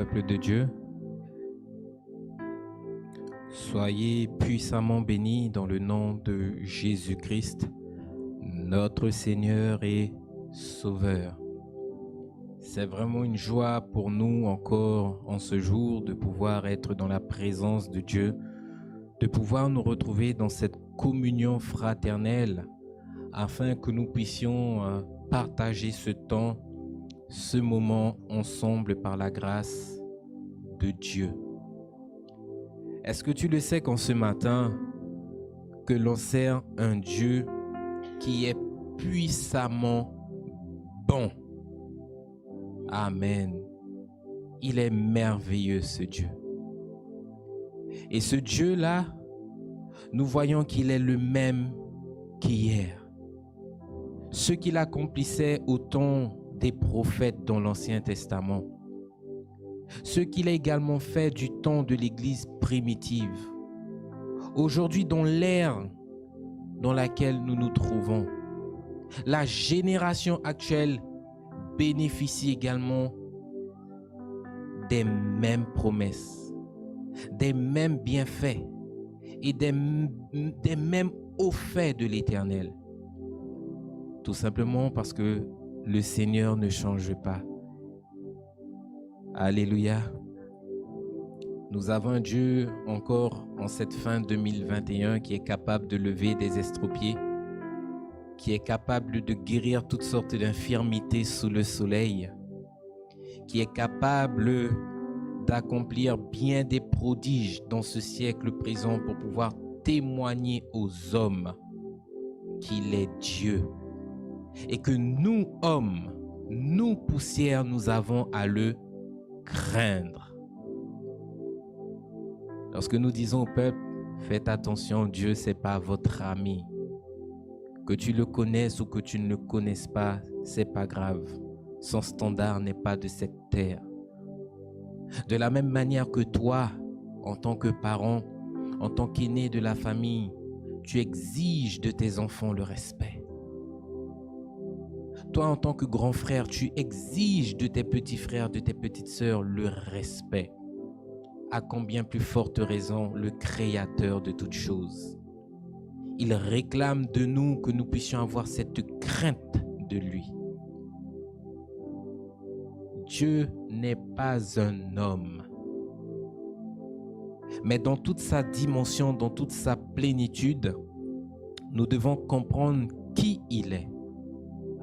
peuple de Dieu. Soyez puissamment bénis dans le nom de Jésus-Christ, notre Seigneur et Sauveur. C'est vraiment une joie pour nous encore en ce jour de pouvoir être dans la présence de Dieu, de pouvoir nous retrouver dans cette communion fraternelle afin que nous puissions partager ce temps, ce moment ensemble par la grâce de Dieu. Est-ce que tu le sais qu'en ce matin, que l'on sert un Dieu qui est puissamment bon? Amen. Il est merveilleux ce Dieu. Et ce Dieu-là, nous voyons qu'il est le même qu'hier. Ce qu'il accomplissait au temps des prophètes dans l'Ancien Testament, ce qu'il a également fait du temps de l'Église primitive. Aujourd'hui, dans l'ère dans laquelle nous nous trouvons, la génération actuelle bénéficie également des mêmes promesses, des mêmes bienfaits et des mêmes hauts faits de l'Éternel. Tout simplement parce que le Seigneur ne change pas. Alléluia. Nous avons un Dieu encore en cette fin 2021 qui est capable de lever des estropiés, qui est capable de guérir toutes sortes d'infirmités sous le soleil, qui est capable d'accomplir bien des prodiges dans ce siècle présent pour pouvoir témoigner aux hommes qu'il est Dieu et que nous, hommes, nous, poussières, nous avons à le craindre. Lorsque nous disons au peuple, faites attention, Dieu, c'est pas votre ami. Que tu le connaisses ou que tu ne le connaisses pas, c'est pas grave. Son standard n'est pas de cette terre. De la même manière que toi, en tant que parent, en tant qu'aîné de la famille, tu exiges de tes enfants le respect. Toi, en tant que grand frère, tu exiges de tes petits frères, de tes petites sœurs le respect. À combien plus forte raison le Créateur de toutes choses. Il réclame de nous que nous puissions avoir cette crainte de lui. Dieu n'est pas un homme, mais dans toute sa dimension, dans toute sa plénitude, nous devons comprendre qui il est.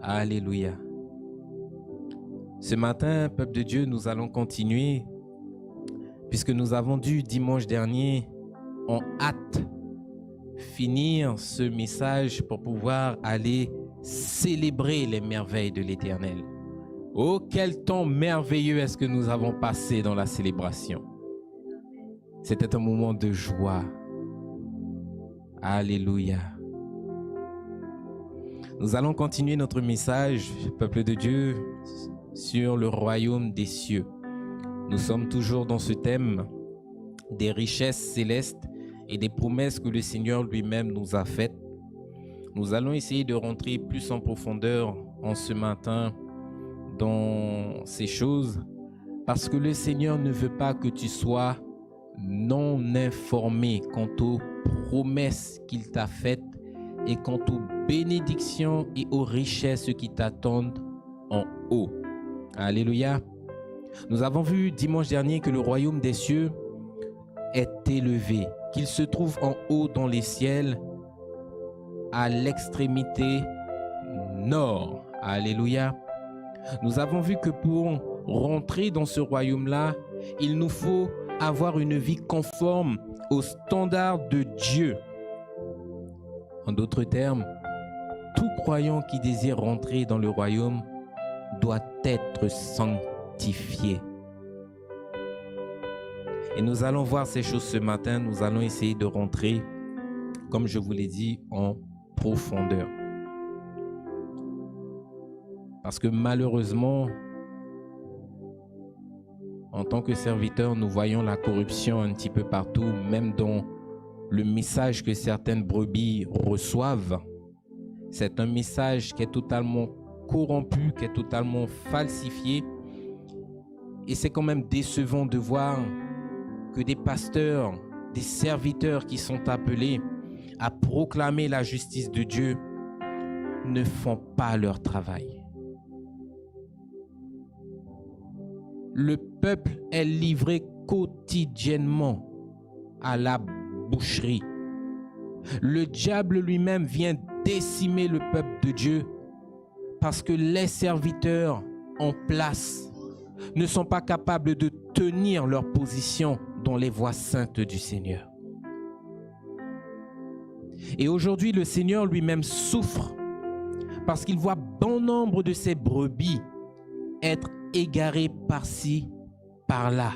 Alléluia. Ce matin, peuple de Dieu, nous allons continuer, puisque nous avons dû dimanche dernier, en hâte, finir ce message pour pouvoir aller célébrer les merveilles de l'Éternel. Oh, quel temps merveilleux est-ce que nous avons passé dans la célébration. C'était un moment de joie. Alléluia. Nous allons continuer notre message, peuple de Dieu, sur le royaume des cieux. Nous sommes toujours dans ce thème des richesses célestes et des promesses que le Seigneur lui-même nous a faites. Nous allons essayer de rentrer plus en profondeur en ce matin dans ces choses parce que le Seigneur ne veut pas que tu sois non informé quant aux promesses qu'il t'a faites et quant aux bénédictions et aux richesses qui t'attendent en haut. Alléluia. Nous avons vu dimanche dernier que le royaume des cieux est élevé, qu'il se trouve en haut dans les ciels, à l'extrémité nord. Alléluia. Nous avons vu que pour rentrer dans ce royaume-là, il nous faut avoir une vie conforme aux standards de Dieu. En d'autres termes, tout croyant qui désire rentrer dans le royaume doit être sanctifié. Et nous allons voir ces choses ce matin. Nous allons essayer de rentrer, comme je vous l'ai dit, en profondeur. Parce que malheureusement, en tant que serviteurs, nous voyons la corruption un petit peu partout, même dans le message que certaines brebis reçoivent. C'est un message qui est totalement corrompu, qui est totalement falsifié Et c'est quand même décevant de voir que des pasteurs, des serviteurs qui sont appelés à proclamer la justice de Dieu ne font pas leur travail. Le peuple est livré quotidiennement à la boucherie. Le diable lui-même vient décimer le peuple de Dieu parce que les serviteurs en place ne sont pas capables de tenir leur position dans les voies saintes du Seigneur. Et aujourd'hui, le Seigneur lui-même souffre parce qu'il voit bon nombre de ses brebis être égarées par-ci, par-là,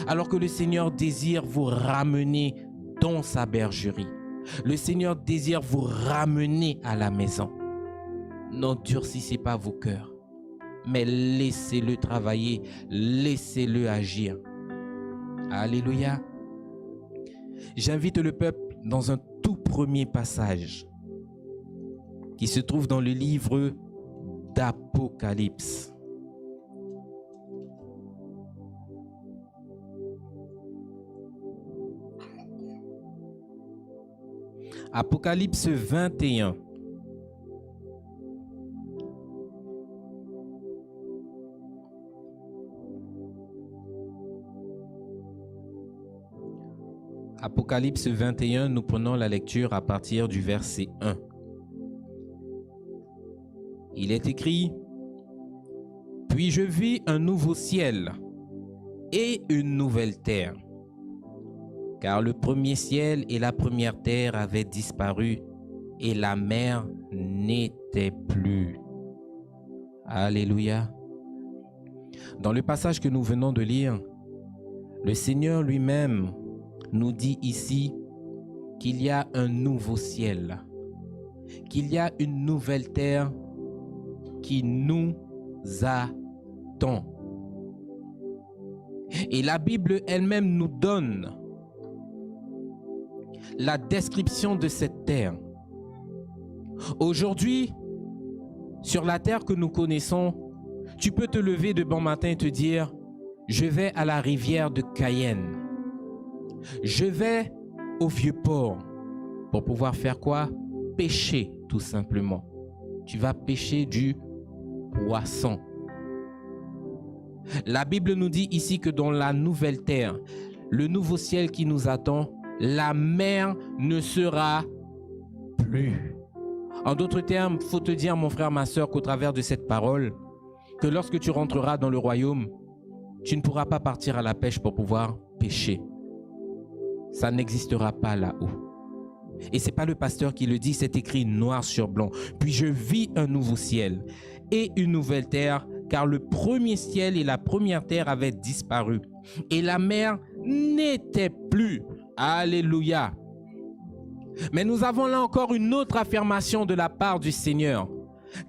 alors que le Seigneur désire vous ramener dans sa bergerie. Le Seigneur désire vous ramener à la maison. N'endurcissez pas vos cœurs, mais laissez-le travailler, laissez-le agir. Alléluia. J'invite le peuple dans un tout premier passage qui se trouve dans le livre d'Apocalypse. Apocalypse 21. Apocalypse 21, nous prenons la lecture à partir du verset 1. Il est écrit: « Puis je vis un nouveau ciel et une nouvelle terre, car le premier ciel et la première terre avaient disparu et la mer n'était plus. » Alléluia. Dans le passage que nous venons de lire, le Seigneur lui-même nous dit ici qu'il y a un nouveau ciel, qu'il y a une nouvelle terre qui nous attend. Et la Bible elle-même nous donne la description de cette terre. Aujourd'hui, sur la terre que nous connaissons, tu peux te lever de bon matin et te dire: je vais à la rivière de Cayenne. Je vais au Vieux-Port pour pouvoir faire quoi? Pêcher, tout simplement. Tu vas pêcher du poisson. La Bible nous dit ici que dans la nouvelle terre, le nouveau ciel qui nous attend, la mer ne sera plus. En d'autres termes, il faut te dire, mon frère, ma soeur, qu'au travers de cette parole, que lorsque tu rentreras dans le royaume, tu ne pourras pas partir à la pêche pour pouvoir pêcher. Ça n'existera pas là-haut. Et ce n'est pas le pasteur qui le dit, c'est écrit noir sur blanc. Puis je vis un nouveau ciel et une nouvelle terre, car le premier ciel et la première terre avaient disparu et la mer n'était plus. Alléluia. Mais nous avons là encore une autre affirmation de la part du Seigneur.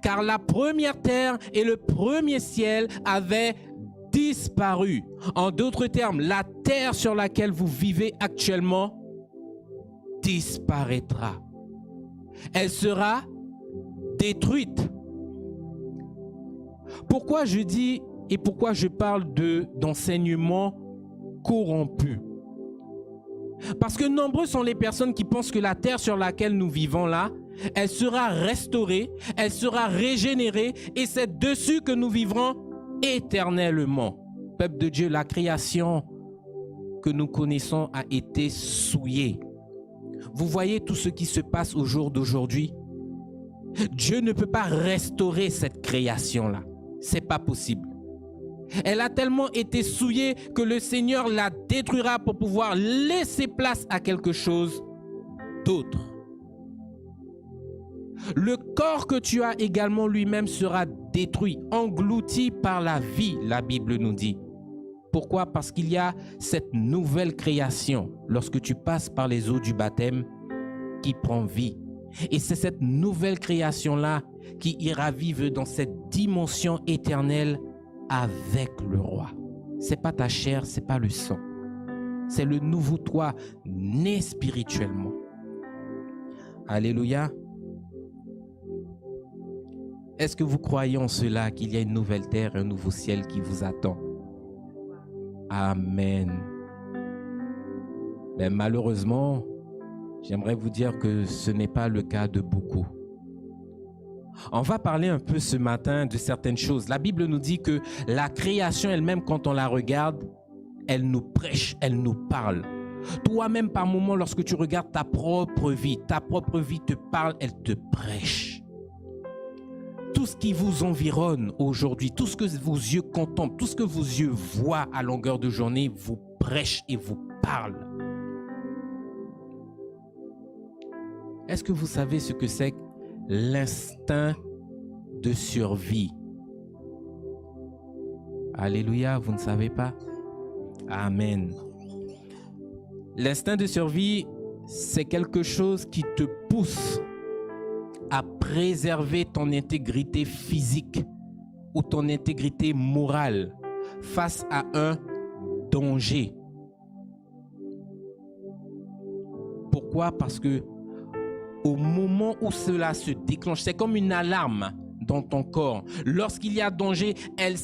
Car la première terre et le premier ciel avaient disparu. En d'autres termes, la terre sur laquelle vous vivez actuellement disparaîtra. Elle sera détruite. Pourquoi je dis et pourquoi je parle d'enseignement corrompu? Parce que nombreux sont les personnes qui pensent que la terre sur laquelle nous vivons là, elle sera restaurée, elle sera régénérée et c'est dessus que nous vivrons éternellement. Peuple de Dieu, la création que nous connaissons a été souillée. Vous voyez tout ce qui se passe au jour d'aujourd'hui? Dieu ne peut pas restaurer cette création-là. C'est pas possible. Elle a tellement été souillée que le Seigneur la détruira pour pouvoir laisser place à quelque chose d'autre. Le corps que tu as également lui-même sera détruit, englouti par la vie, la Bible nous dit. Pourquoi? Parce qu'il y a cette nouvelle création, lorsque tu passes par les eaux du baptême, qui prend vie. Et c'est cette nouvelle création-là qui ira vivre dans cette dimension éternelle avec le roi. C'est pas ta chair, c'est pas le sang. C'est le nouveau toi, né spirituellement. Alléluia. Est-ce que vous croyez en cela, qu'il y a une nouvelle terre, un nouveau ciel qui vous attend? Amen. Mais malheureusement, j'aimerais vous dire que ce n'est pas le cas de beaucoup. On va parler un peu ce matin de certaines choses. La Bible nous dit que la création elle-même, quand on la regarde, elle nous prêche, elle nous parle. Toi-même, par moments, lorsque tu regardes ta propre vie te parle, elle te prêche. Tout ce qui vous environne aujourd'hui, tout ce que vos yeux contemplent, tout ce que vos yeux voient à longueur de journée, vous prêche et vous parle. Est-ce que vous savez ce que c'est que l'instinct de survie? Alléluia, vous ne savez pas? Amen. L'instinct de survie, c'est quelque chose qui te pousse à préserver ton intégrité physique ou ton intégrité morale face à un danger. Pourquoi? Parce que au moment où cela se déclenche, c'est comme une alarme dans ton corps. Lorsqu'il y a danger, elle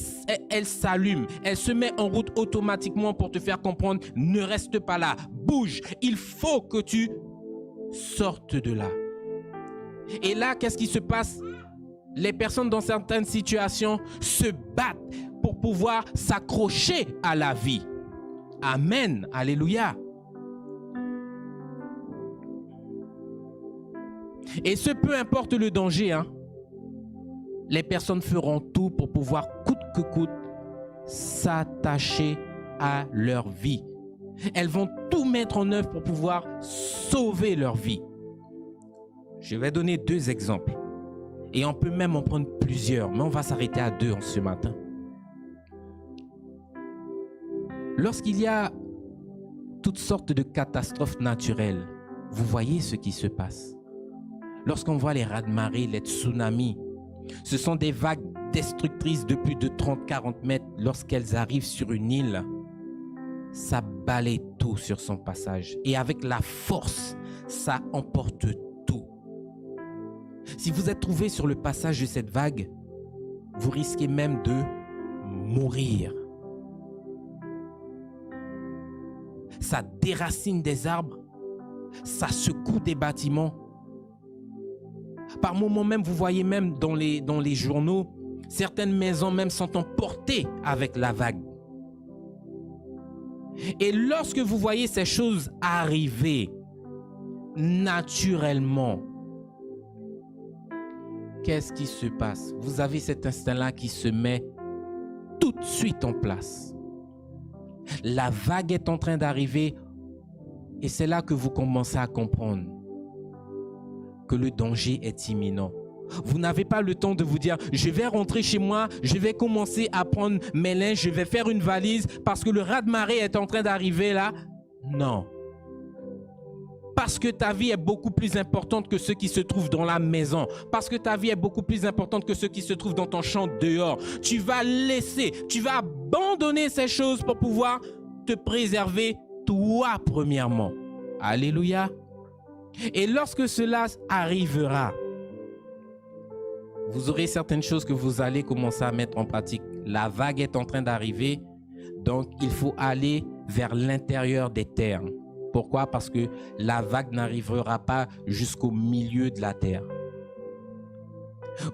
s'allume. Elle se met en route automatiquement pour te faire comprendre, ne reste pas là, bouge. Il faut que tu sortes de là. Et là, qu'est-ce qui se passe? Les personnes dans certaines situations se battent pour pouvoir s'accrocher à la vie. Amen. Alléluia. Et ce, peu importe le danger, hein, les personnes feront tout pour pouvoir, coûte que coûte, s'attacher à leur vie. Elles vont tout mettre en œuvre pour pouvoir sauver leur vie. Je vais donner 2 exemples. Et on peut même en prendre plusieurs, mais on va s'arrêter à 2 en ce matin. Lorsqu'il y a toutes sortes de catastrophes naturelles, vous voyez ce qui se passe. Lorsqu'on voit les raz-de-marée, les tsunamis, ce sont des vagues destructrices de plus de 30-40 mètres. Lorsqu'elles arrivent sur une île, ça balaye tout sur son passage. Et avec la force, ça emporte tout. Si vous êtes trouvé sur le passage de cette vague, vous risquez même de mourir. Ça déracine des arbres, ça secoue des bâtiments. Par moments même, vous voyez même dans les journaux, certaines maisons même sont emportées avec la vague. Et lorsque vous voyez ces choses arriver naturellement, qu'est-ce qui se passe? Vous avez cet instinct-là qui se met tout de suite en place. La vague est en train d'arriver et c'est là que vous commencez à comprendre que le danger est imminent. Vous n'avez pas le temps de vous dire, je vais rentrer chez moi, je vais commencer à prendre mes linges, je vais faire une valise parce que le raz-de-marée est en train d'arriver là. Non. Parce que ta vie est beaucoup plus importante que ce qui se trouve dans la maison. Parce que ta vie est beaucoup plus importante que ce qui se trouve dans ton champ dehors. Tu vas laisser, tu vas abandonner ces choses pour pouvoir te préserver toi premièrement. Alléluia. Et lorsque cela arrivera, vous aurez certaines choses que vous allez commencer à mettre en pratique. La vague est en train d'arriver, donc il faut aller vers l'intérieur des terres. Pourquoi? Parce que la vague n'arrivera pas jusqu'au milieu de la terre.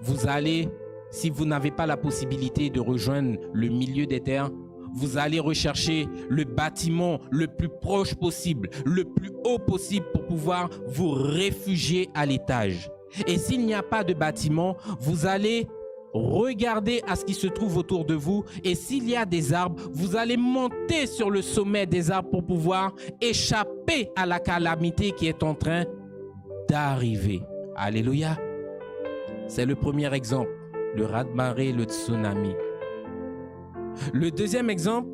Vous allez, si vous n'avez pas la possibilité de rejoindre le milieu des terres, vous allez rechercher le bâtiment le plus proche possible, le plus haut possible pour pouvoir vous réfugier à l'étage. Et s'il n'y a pas de bâtiment, vous allez regarder à ce qui se trouve autour de vous. Et s'il y a des arbres, vous allez monter sur le sommet des arbres pour pouvoir échapper à la calamité qui est en train d'arriver. Alléluia. C'est le premier exemple, le raz-de-marée, le tsunami. Le deuxième exemple,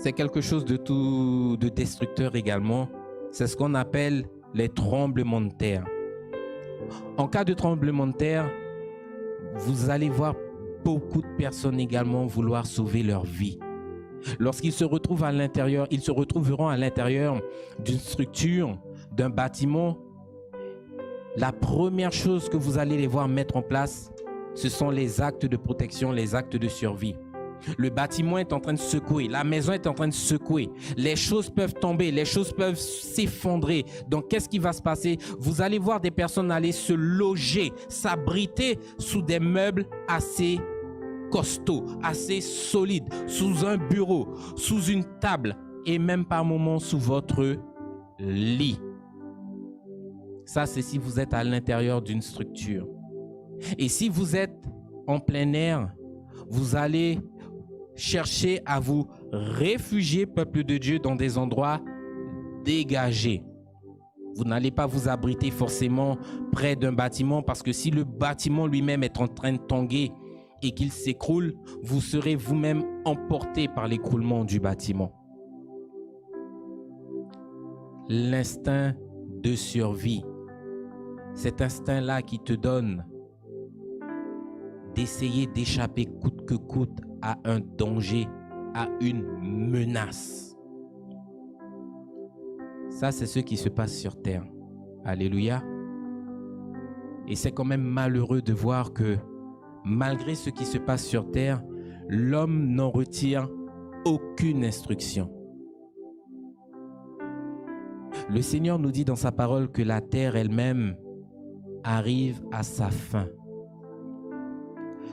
c'est quelque chose de destructeur également. C'est ce qu'on appelle les tremblements de terre. En cas de tremblement de terre, vous allez voir beaucoup de personnes également vouloir sauver leur vie. Lorsqu'ils se retrouvent à l'intérieur, ils se retrouveront à l'intérieur d'une structure, d'un bâtiment. La première chose que vous allez les voir mettre en place, ce sont les actes de protection, les actes de survie. Le bâtiment est en train de secouer, la maison est en train de secouer. Les choses peuvent tomber, les choses peuvent s'effondrer. Donc, qu'est-ce qui va se passer? Vous allez voir des personnes aller se loger, s'abriter sous des meubles assez costauds, assez solides, sous un bureau, sous une table et même par moments sous votre lit. Ça, c'est si vous êtes à l'intérieur d'une structure. Et si vous êtes en plein air, vous allez chercher à vous réfugier, peuple de Dieu, dans des endroits dégagés. Vous n'allez pas vous abriter forcément près d'un bâtiment parce que si le bâtiment lui-même est en train de tanguer et qu'il s'écroule, vous serez vous-même emporté par l'écroulement du bâtiment. L'instinct de survie, cet instinct-là qui te donne d'essayer d'échapper coûte que coûte à un danger, à une menace. Ça, c'est ce qui se passe sur terre. Alléluia. Et c'est quand même malheureux de voir que malgré ce qui se passe sur terre, l'homme n'en retire aucune instruction. Le Seigneur nous dit dans sa parole que la terre elle-même arrive à sa fin.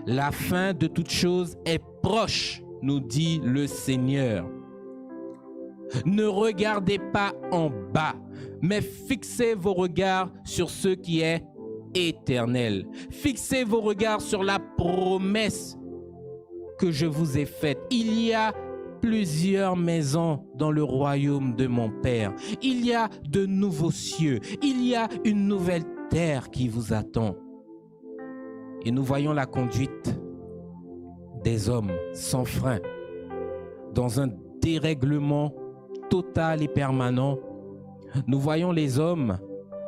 La fin de toute chose est proche, nous dit le Seigneur. Ne regardez pas en bas, mais fixez vos regards sur ce qui est éternel. Fixez vos regards sur la promesse que je vous ai faite. Il y a plusieurs maisons dans le royaume de mon Père. Il y a de nouveaux cieux. Il y a une nouvelle terre qui vous attend. Et nous voyons la conduite des hommes sans frein dans un dérèglement total et permanent. Nous voyons les hommes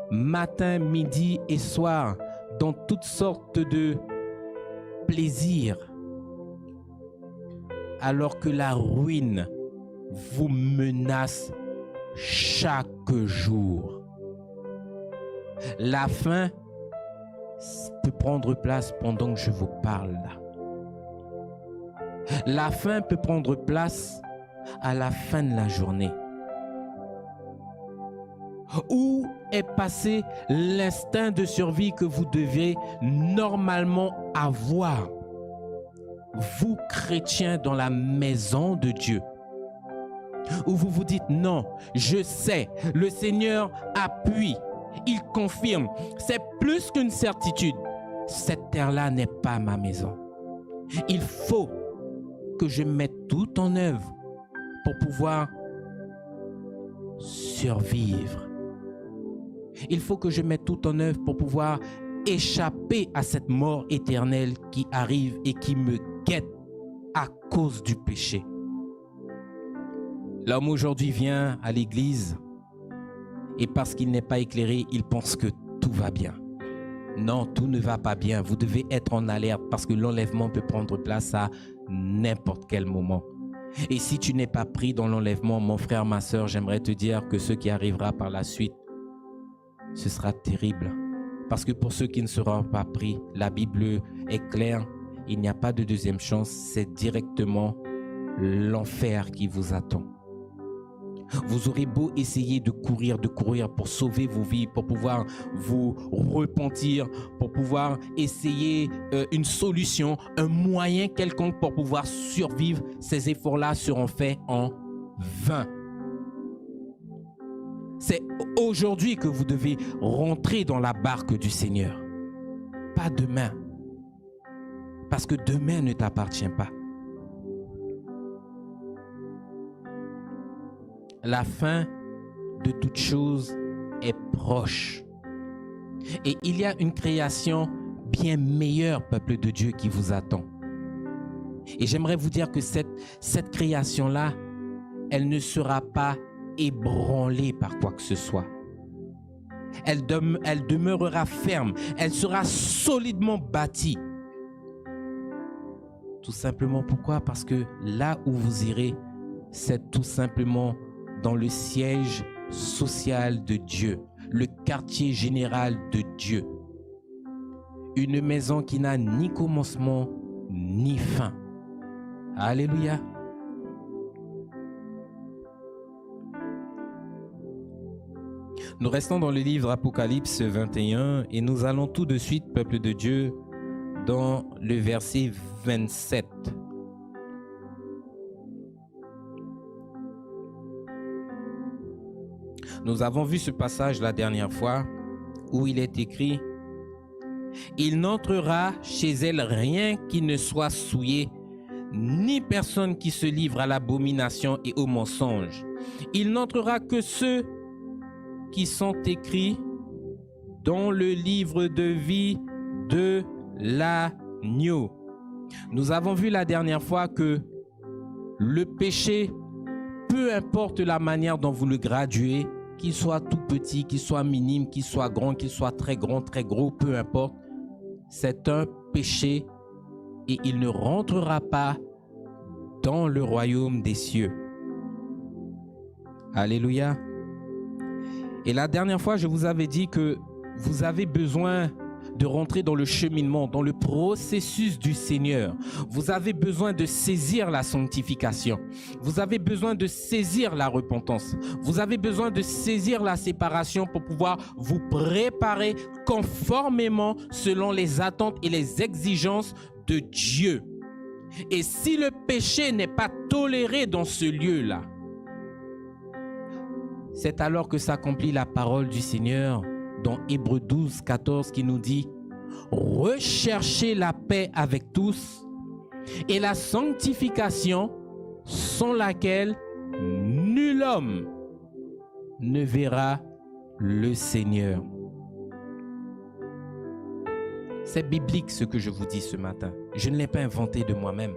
matin, midi et soir dans toutes sortes de plaisirs, alors que la ruine vous menace chaque jour. La faim peut prendre place pendant que je vous parle là. La faim peut prendre place à la fin de la journée. Où est passé l'instinct de survie que vous devez normalement avoir, vous chrétiens dans la maison de Dieu? Où vous vous dites non, je sais, le Seigneur appuie, il confirme, c'est plus qu'une certitude. Cette terre-là n'est pas ma maison. Il faut que je mette tout en œuvre pour pouvoir survivre. Il faut que je mette tout en œuvre pour pouvoir échapper à cette mort éternelle qui arrive et qui me guette à cause du péché. L'homme aujourd'hui vient à l'église et parce qu'il n'est pas éclairé, il pense que tout va bien. Non, tout ne va pas bien. Vous devez être en alerte parce que l'enlèvement peut prendre place à n'importe quel moment. Et si tu n'es pas pris dans l'enlèvement, mon frère, ma soeur, j'aimerais te dire que ce qui arrivera par la suite, ce sera terrible. Parce que pour ceux qui ne seront pas pris, la Bible est claire, il n'y a pas de deuxième chance, c'est directement l'enfer qui vous attend. Vous aurez beau essayer de courir pour sauver vos vies, pour pouvoir vous repentir, pour pouvoir essayer une solution, un moyen quelconque pour pouvoir survivre, ces efforts-là seront faits en vain. C'est aujourd'hui que vous devez rentrer dans la barque du Seigneur, pas demain, parce que demain ne t'appartient pas. La fin de toute chose est proche. Et il y a une création bien meilleure, peuple de Dieu, qui vous attend. Et j'aimerais vous dire que cette création-là, elle ne sera pas ébranlée par quoi que ce soit. Elle demeurera ferme. Elle sera solidement bâtie. Tout simplement pourquoi? Parce que là où vous irez, c'est tout simplement dans le siège social de Dieu, le quartier général de Dieu. Une maison qui n'a ni commencement ni fin. Alléluia. Nous restons dans le livre Apocalypse 21 et nous allons tout de suite, peuple de Dieu, dans le verset 27. Nous avons vu ce passage la dernière fois où il est écrit « Il n'entrera chez elle rien qui ne soit souillé, ni personne qui se livre à l'abomination et au mensonge. Il n'entrera que ceux qui sont écrits dans le livre de vie de l'agneau. » Nous avons vu la dernière fois que le péché, peu importe la manière dont vous le graduez, qu'il soit tout petit, qu'il soit minime, qu'il soit grand, qu'il soit très grand, très gros, peu importe, c'est un péché et il ne rentrera pas dans le royaume des cieux. Alléluia. Et la dernière fois, je vous avais dit que vous avez besoin de rentrer dans le cheminement, dans le processus du Seigneur. Vous avez besoin de saisir la sanctification. Vous avez besoin de saisir la repentance. Vous avez besoin de saisir la séparation pour pouvoir vous préparer conformément selon les attentes et les exigences de Dieu. Et si le péché n'est pas toléré dans ce lieu-là, c'est alors que s'accomplit la parole du Seigneur dans Hébreux 12, 14 qui nous dit « Recherchez la paix avec tous et la sanctification sans laquelle nul homme ne verra le Seigneur. » C'est biblique ce que je vous dis ce matin. Je ne l'ai pas inventé de moi-même.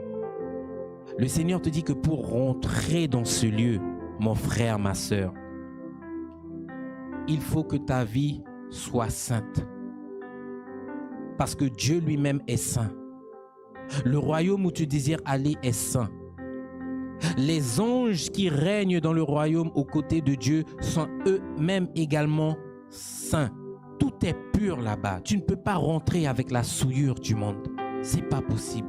Le Seigneur te dit que pour rentrer dans ce lieu, mon frère, ma sœur, il faut que ta vie soit sainte. Parce que Dieu lui-même est saint. Le royaume où tu désires aller est saint. Les anges qui règnent dans le royaume aux côtés de Dieu sont eux-mêmes également saints. Tout est pur là-bas. Tu ne peux pas rentrer avec la souillure du monde. C'est pas possible.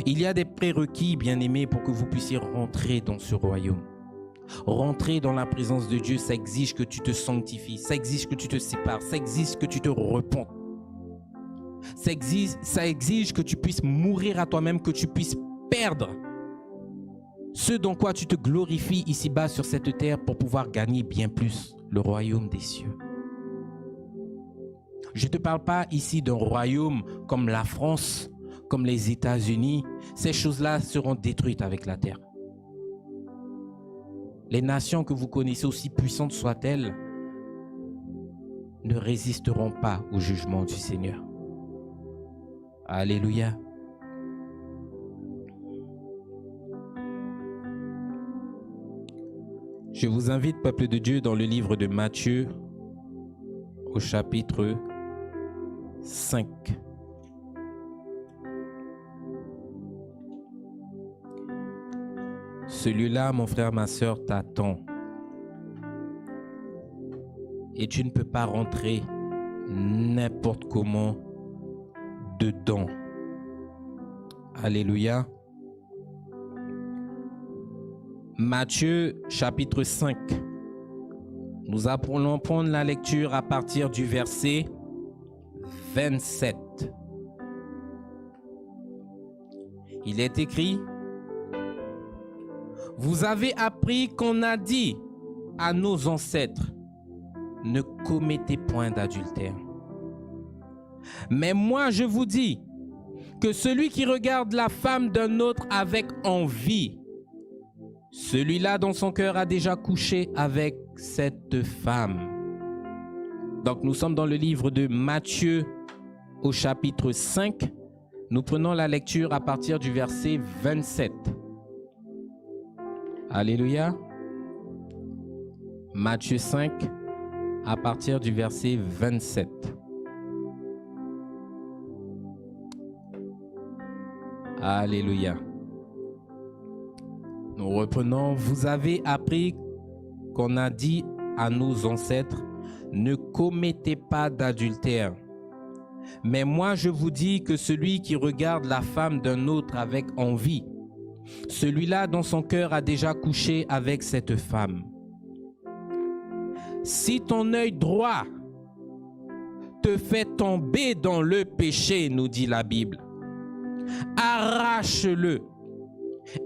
Il y a des prérequis, bien-aimés, pour que vous puissiez rentrer dans ce royaume. Rentrer dans la présence de Dieu, ça exige que tu te sanctifies, ça exige que tu te sépares, ça exige que tu te repentes. Ça exige que tu puisses mourir à toi-même, que tu puisses perdre ce dans quoi tu te glorifies ici-bas sur cette terre pour pouvoir gagner bien plus le royaume des cieux. Je ne te parle pas ici d'un royaume comme la France, comme les États-Unis. Ces choses-là seront détruites avec la terre. Les nations que vous connaissez, aussi puissantes soient-elles, ne résisteront pas au jugement du Seigneur. Alléluia. Je vous invite, peuple de Dieu, dans le livre de Matthieu, au chapitre 5. Celui-là, mon frère, ma sœur, t'attend. Et tu ne peux pas rentrer n'importe comment dedans. Alléluia. Matthieu, chapitre 5. Nous allons prendre la lecture à partir du verset 27. Il est écrit: vous avez appris qu'on a dit à nos ancêtres, ne commettez point d'adultère. Mais moi je vous dis que celui qui regarde la femme d'un autre avec envie, celui-là dans son cœur a déjà couché avec cette femme. Donc nous sommes dans le livre de Matthieu au chapitre 5. Nous prenons la lecture à partir du verset 27. Alléluia. Matthieu 5, à partir du verset 27. Alléluia. Nous reprenons. Vous avez appris qu'on a dit à nos ancêtres, ne commettez pas d'adultère. Mais moi je vous dis que celui qui regarde la femme d'un autre avec envie, celui-là dans son cœur a déjà couché avec cette femme. Si ton œil droit te fait tomber dans le péché, nous dit la Bible, arrache-le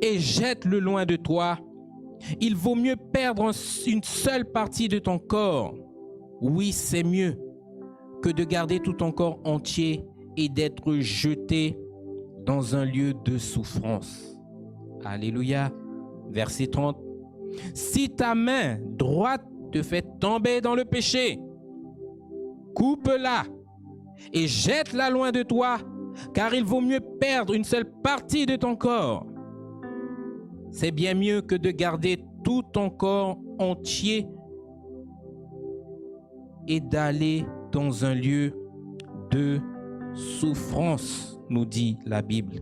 et jette-le loin de toi. Il vaut mieux perdre une seule partie de ton corps. Oui, c'est mieux que de garder tout ton corps entier et d'être jeté dans un lieu de souffrance. Alléluia. Verset 30. Si ta main droite te fait tomber dans le péché, coupe-la et jette-la loin de toi, car il vaut mieux perdre une seule partie de ton corps. C'est bien mieux que de garder tout ton corps entier et d'aller dans un lieu de souffrance, nous dit la Bible.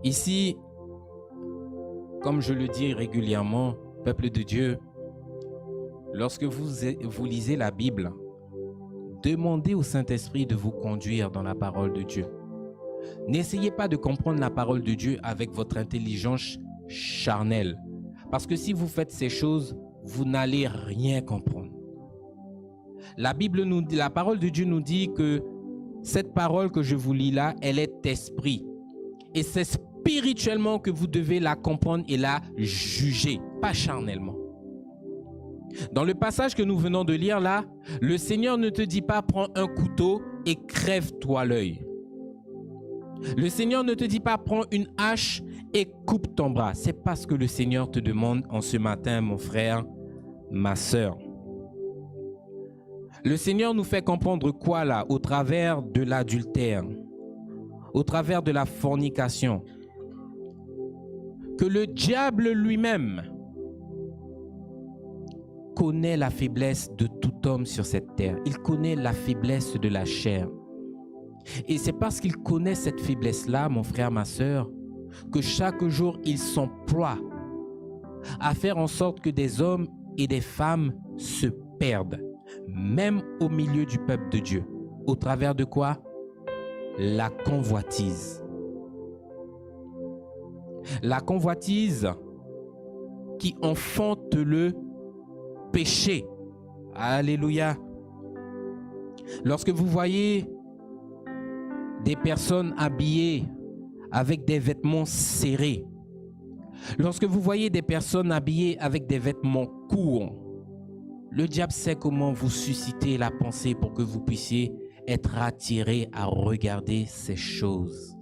Ici, comme je le dis régulièrement, peuple de Dieu, lorsque vous lisez la Bible, demandez au Saint-Esprit de vous conduire dans la parole de Dieu. N'essayez pas de comprendre la parole de Dieu avec votre intelligence charnelle. Parce que si vous faites ces choses, vous n'allez rien comprendre. La parole de Dieu nous dit que cette parole que je vous lis là, elle est esprit. Et c'est spirituellement que vous devez la comprendre et la juger, pas charnellement. Dans le passage que nous venons de lire là, le Seigneur ne te dit pas prends un couteau et crève-toi l'œil. Le Seigneur ne te dit pas prends une hache et coupe ton bras. C'est pas ce que le Seigneur te demande en ce matin, mon frère, ma sœur. Le Seigneur nous fait comprendre quoi là? Au travers de l'adultère, au travers de la fornication, que le diable lui-même connaît la faiblesse de tout homme sur cette terre. Il connaît la faiblesse de la chair. Et c'est parce qu'il connaît cette faiblesse-là, mon frère, ma sœur, que chaque jour, il s'emploie à faire en sorte que des hommes et des femmes se perdent, même au milieu du peuple de Dieu. Au travers de quoi? La convoitise. La convoitise qui enfante le péché. Alléluia. Lorsque vous voyez des personnes habillées avec des vêtements serrés, lorsque vous voyez des personnes habillées avec des vêtements courts, le diable sait comment vous susciter la pensée pour que vous puissiez être attiré à regarder ces choses.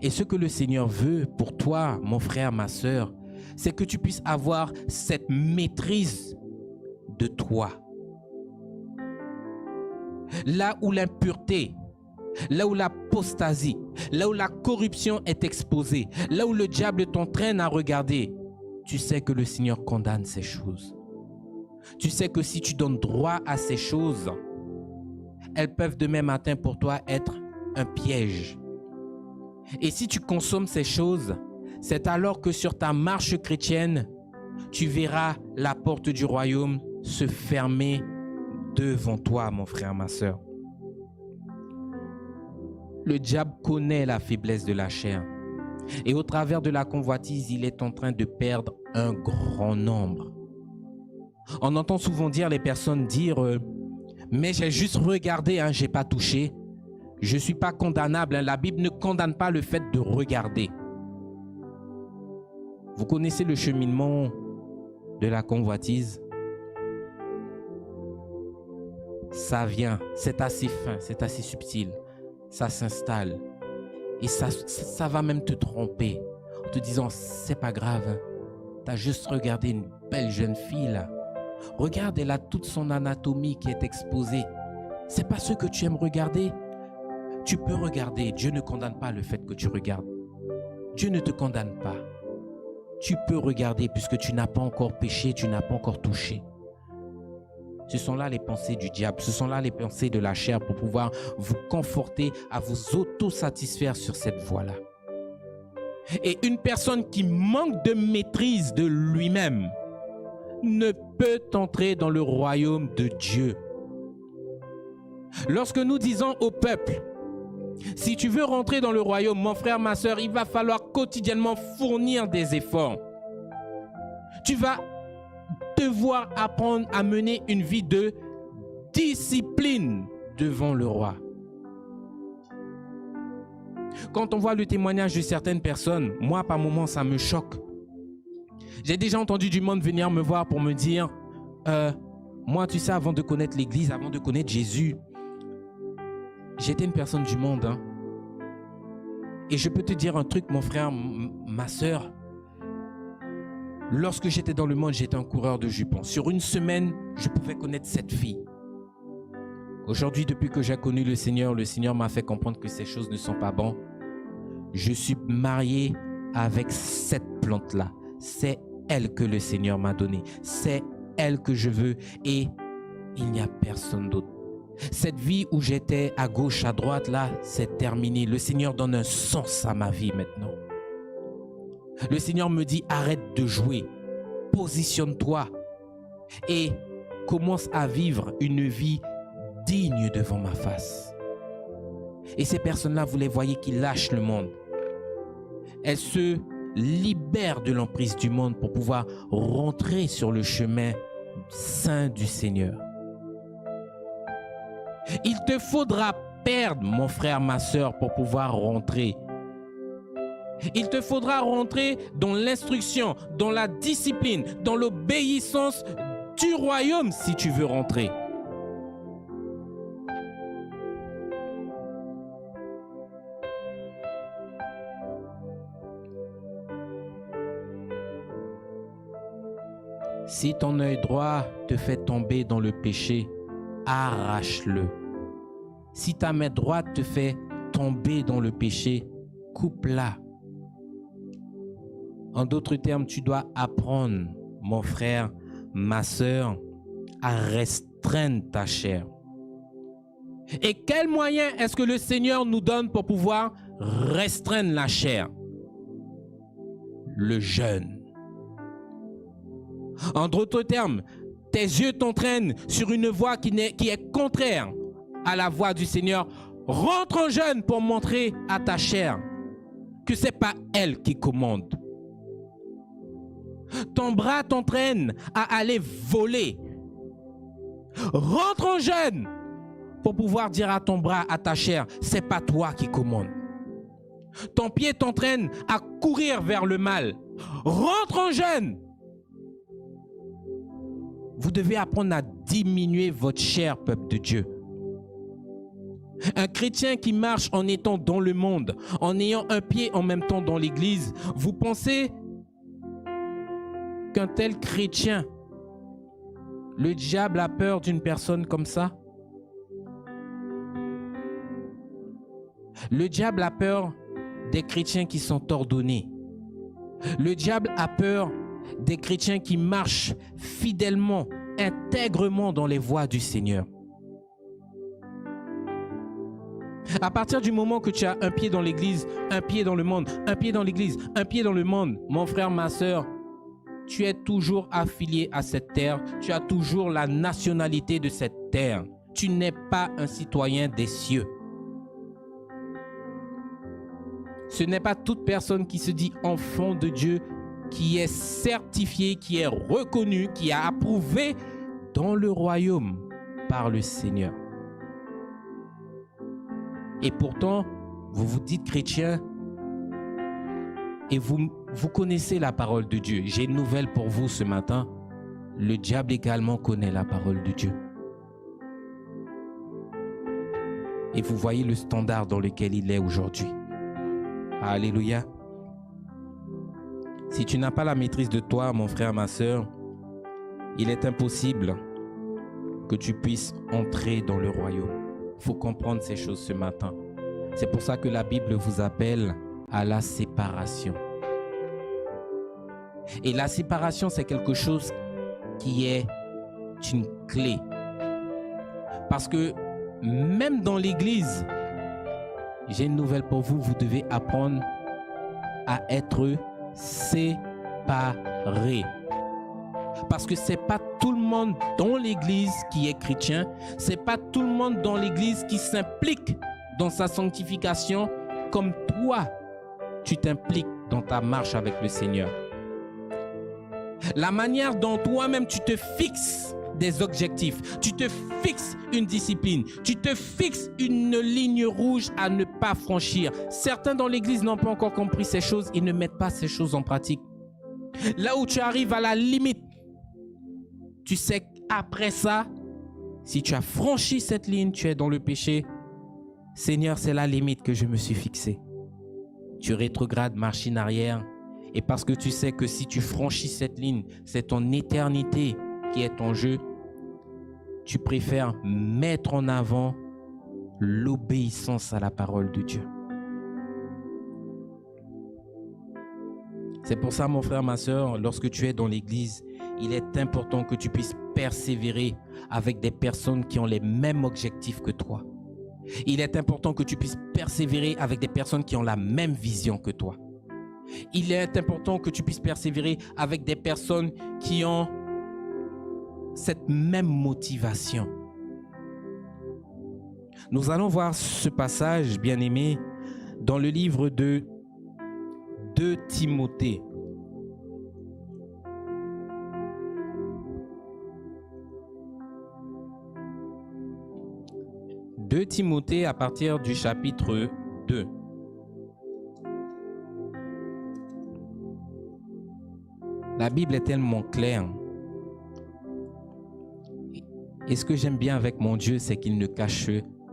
Et ce que le Seigneur veut pour toi, mon frère, ma sœur, c'est que tu puisses avoir cette maîtrise de toi. Là où l'impureté, là où l'apostasie, là où la corruption est exposée, là où le diable t'entraîne à regarder, tu sais que le Seigneur condamne ces choses. Tu sais que si tu donnes droit à ces choses, elles peuvent demain matin pour toi être un piège. Et si tu consommes ces choses, c'est alors que sur ta marche chrétienne, tu verras la porte du royaume se fermer devant toi, mon frère, ma sœur. Le diable connaît la faiblesse de la chair. Et au travers de la convoitise, il est en train de perdre un grand nombre. On entend souvent dire les personnes dire mais j'ai juste regardé, hein, j'ai pas touché. Je suis pas condamnable. Hein. La Bible ne condamne pas le fait de regarder. Vous connaissez le cheminement de la convoitise? Ça vient, c'est assez fin, c'est assez subtil. Ça s'installe. Et ça va même te tromper en te disant c'est pas grave. Hein. Tu as juste regardé une belle jeune fille là. Regarde, elle a toute son anatomie qui est exposée. C'est pas ce que tu aimes regarder. Tu peux regarder. Dieu ne condamne pas le fait que tu regardes. Dieu ne te condamne pas. Tu peux regarder puisque tu n'as pas encore péché, tu n'as pas encore touché. Ce sont là les pensées du diable, ce sont là les pensées de la chair pour pouvoir vous conforter à vous auto-satisfaire sur cette voie-là. Et une personne qui manque de maîtrise de lui-même, ne peut entrer dans le royaume de Dieu. Lorsque nous disons au peuple, si tu veux rentrer dans le royaume, mon frère, ma soeur, il va falloir quotidiennement fournir des efforts. Tu vas devoir apprendre à mener une vie de discipline devant le roi. Quand on voit le témoignage de certaines personnes, moi, par moments, ça me choque. J'ai déjà entendu du monde venir me voir pour me dire, moi, tu sais, avant de connaître l'Église, avant de connaître Jésus, j'étais une personne du monde. Hein. Et je peux te dire un truc, mon frère, ma soeur. Lorsque j'étais dans le monde, j'étais un coureur de jupons. Sur une semaine, je pouvais connaître cette fille. Aujourd'hui, depuis que j'ai connu le Seigneur m'a fait comprendre que ces choses ne sont pas bonnes. Je suis marié avec cette plante-là. C'est elle que le Seigneur m'a donnée. C'est elle que je veux et il n'y a personne d'autre. Cette vie où j'étais à gauche, à droite, là, c'est terminé. Le Seigneur donne un sens à ma vie maintenant. Le Seigneur me dit, arrête de jouer, positionne-toi et commence à vivre une vie digne devant ma face. Et ces personnes-là, vous les voyez qui lâchent le monde. Elles se libèrent de l'emprise du monde pour pouvoir rentrer sur le chemin saint du Seigneur. Il te faudra perdre, mon frère, ma soeur, pour pouvoir rentrer. Il te faudra rentrer dans l'instruction, dans la discipline, dans l'obéissance du royaume si tu veux rentrer. Si ton œil droit te fait tomber dans le péché, arrache-le. Si ta main droite te fait tomber dans le péché, coupe-la. En d'autres termes, tu dois apprendre, mon frère, ma soeur, à restreindre ta chair. Et quel moyen est-ce que le Seigneur nous donne pour pouvoir restreindre la chair? Le jeûne. En d'autres termes, tes yeux t'entraînent sur une voie qui est contraire à la voie du Seigneur. Rentre en jeûne pour montrer à ta chair que ce n'est pas elle qui commande. Ton bras t'entraîne à aller voler. Rentre en jeûne pour pouvoir dire à ton bras, à ta chair, c'est pas toi qui commande. Ton pied t'entraîne à courir vers le mal. Rentre en jeûne. Vous devez apprendre à diminuer votre chair, peuple de Dieu. Un chrétien qui marche en étant dans le monde, en ayant un pied en même temps dans l'église, vous pensez qu'un tel chrétien, le diable a peur d'une personne comme ça? Le diable a peur des chrétiens qui sont ordonnés. Le diable a peur des chrétiens qui marchent fidèlement, intègrement dans les voies du Seigneur. À partir du moment que tu as un pied dans l'église, un pied dans le monde, un pied dans l'église, un pied dans le monde, mon frère, ma soeur, tu es toujours affilié à cette terre, tu as toujours la nationalité de cette terre. Tu n'es pas un citoyen des cieux. Ce n'est pas toute personne qui se dit enfant de Dieu qui est certifié, qui est reconnu, qui a approuvé dans le royaume par le Seigneur. Et pourtant, vous vous dites chrétien et vous connaissez la parole de Dieu. J'ai une nouvelle pour vous ce matin. Le diable également connaît la parole de Dieu. Et vous voyez le standard dans lequel il est aujourd'hui. Alléluia. Si tu n'as pas la maîtrise de toi, mon frère, ma soeur, il est impossible que tu puisses entrer dans le royaume. Il faut comprendre ces choses ce matin. C'est pour ça que la Bible vous appelle à la séparation. Et la séparation, c'est quelque chose qui est une clé. Parce que même dans l'église, j'ai une nouvelle pour vous, vous devez apprendre à être séparés. Parce que c'est pas tout le monde dans l'église qui est chrétien. C'est pas tout le monde dans l'église qui s'implique dans sa sanctification comme toi, tu t'impliques dans ta marche avec le Seigneur. La manière dont toi-même tu te fixes des objectifs, tu te fixes une discipline, tu te fixes une ligne rouge à ne pas franchir. Certains dans l'église n'ont pas encore compris ces choses, ils ne mettent pas ces choses en pratique. Là où tu arrives à la limite, tu sais qu'après ça, si tu as franchi cette ligne, tu es dans le péché. Seigneur, c'est la limite que je me suis fixée. Tu rétrogrades, marches en arrière. Et parce que tu sais que si tu franchis cette ligne, c'est ton éternité qui est en jeu, tu préfères mettre en avant l'obéissance à la parole de Dieu. C'est pour ça, mon frère, ma soeur, lorsque tu es dans l'église, il est important que tu puisses persévérer avec des personnes qui ont les mêmes objectifs que toi. Il est important que tu puisses persévérer avec des personnes qui ont la même vision que toi. Il est important que tu puisses persévérer avec des personnes qui ont cette même motivation. Nous allons voir ce passage, bien-aimé, dans le livre de 2 Timothée. « 2 Timothée à partir du chapitre 2. La Bible est tellement claire. Et ce que j'aime bien avec mon Dieu, c'est qu'il ne cache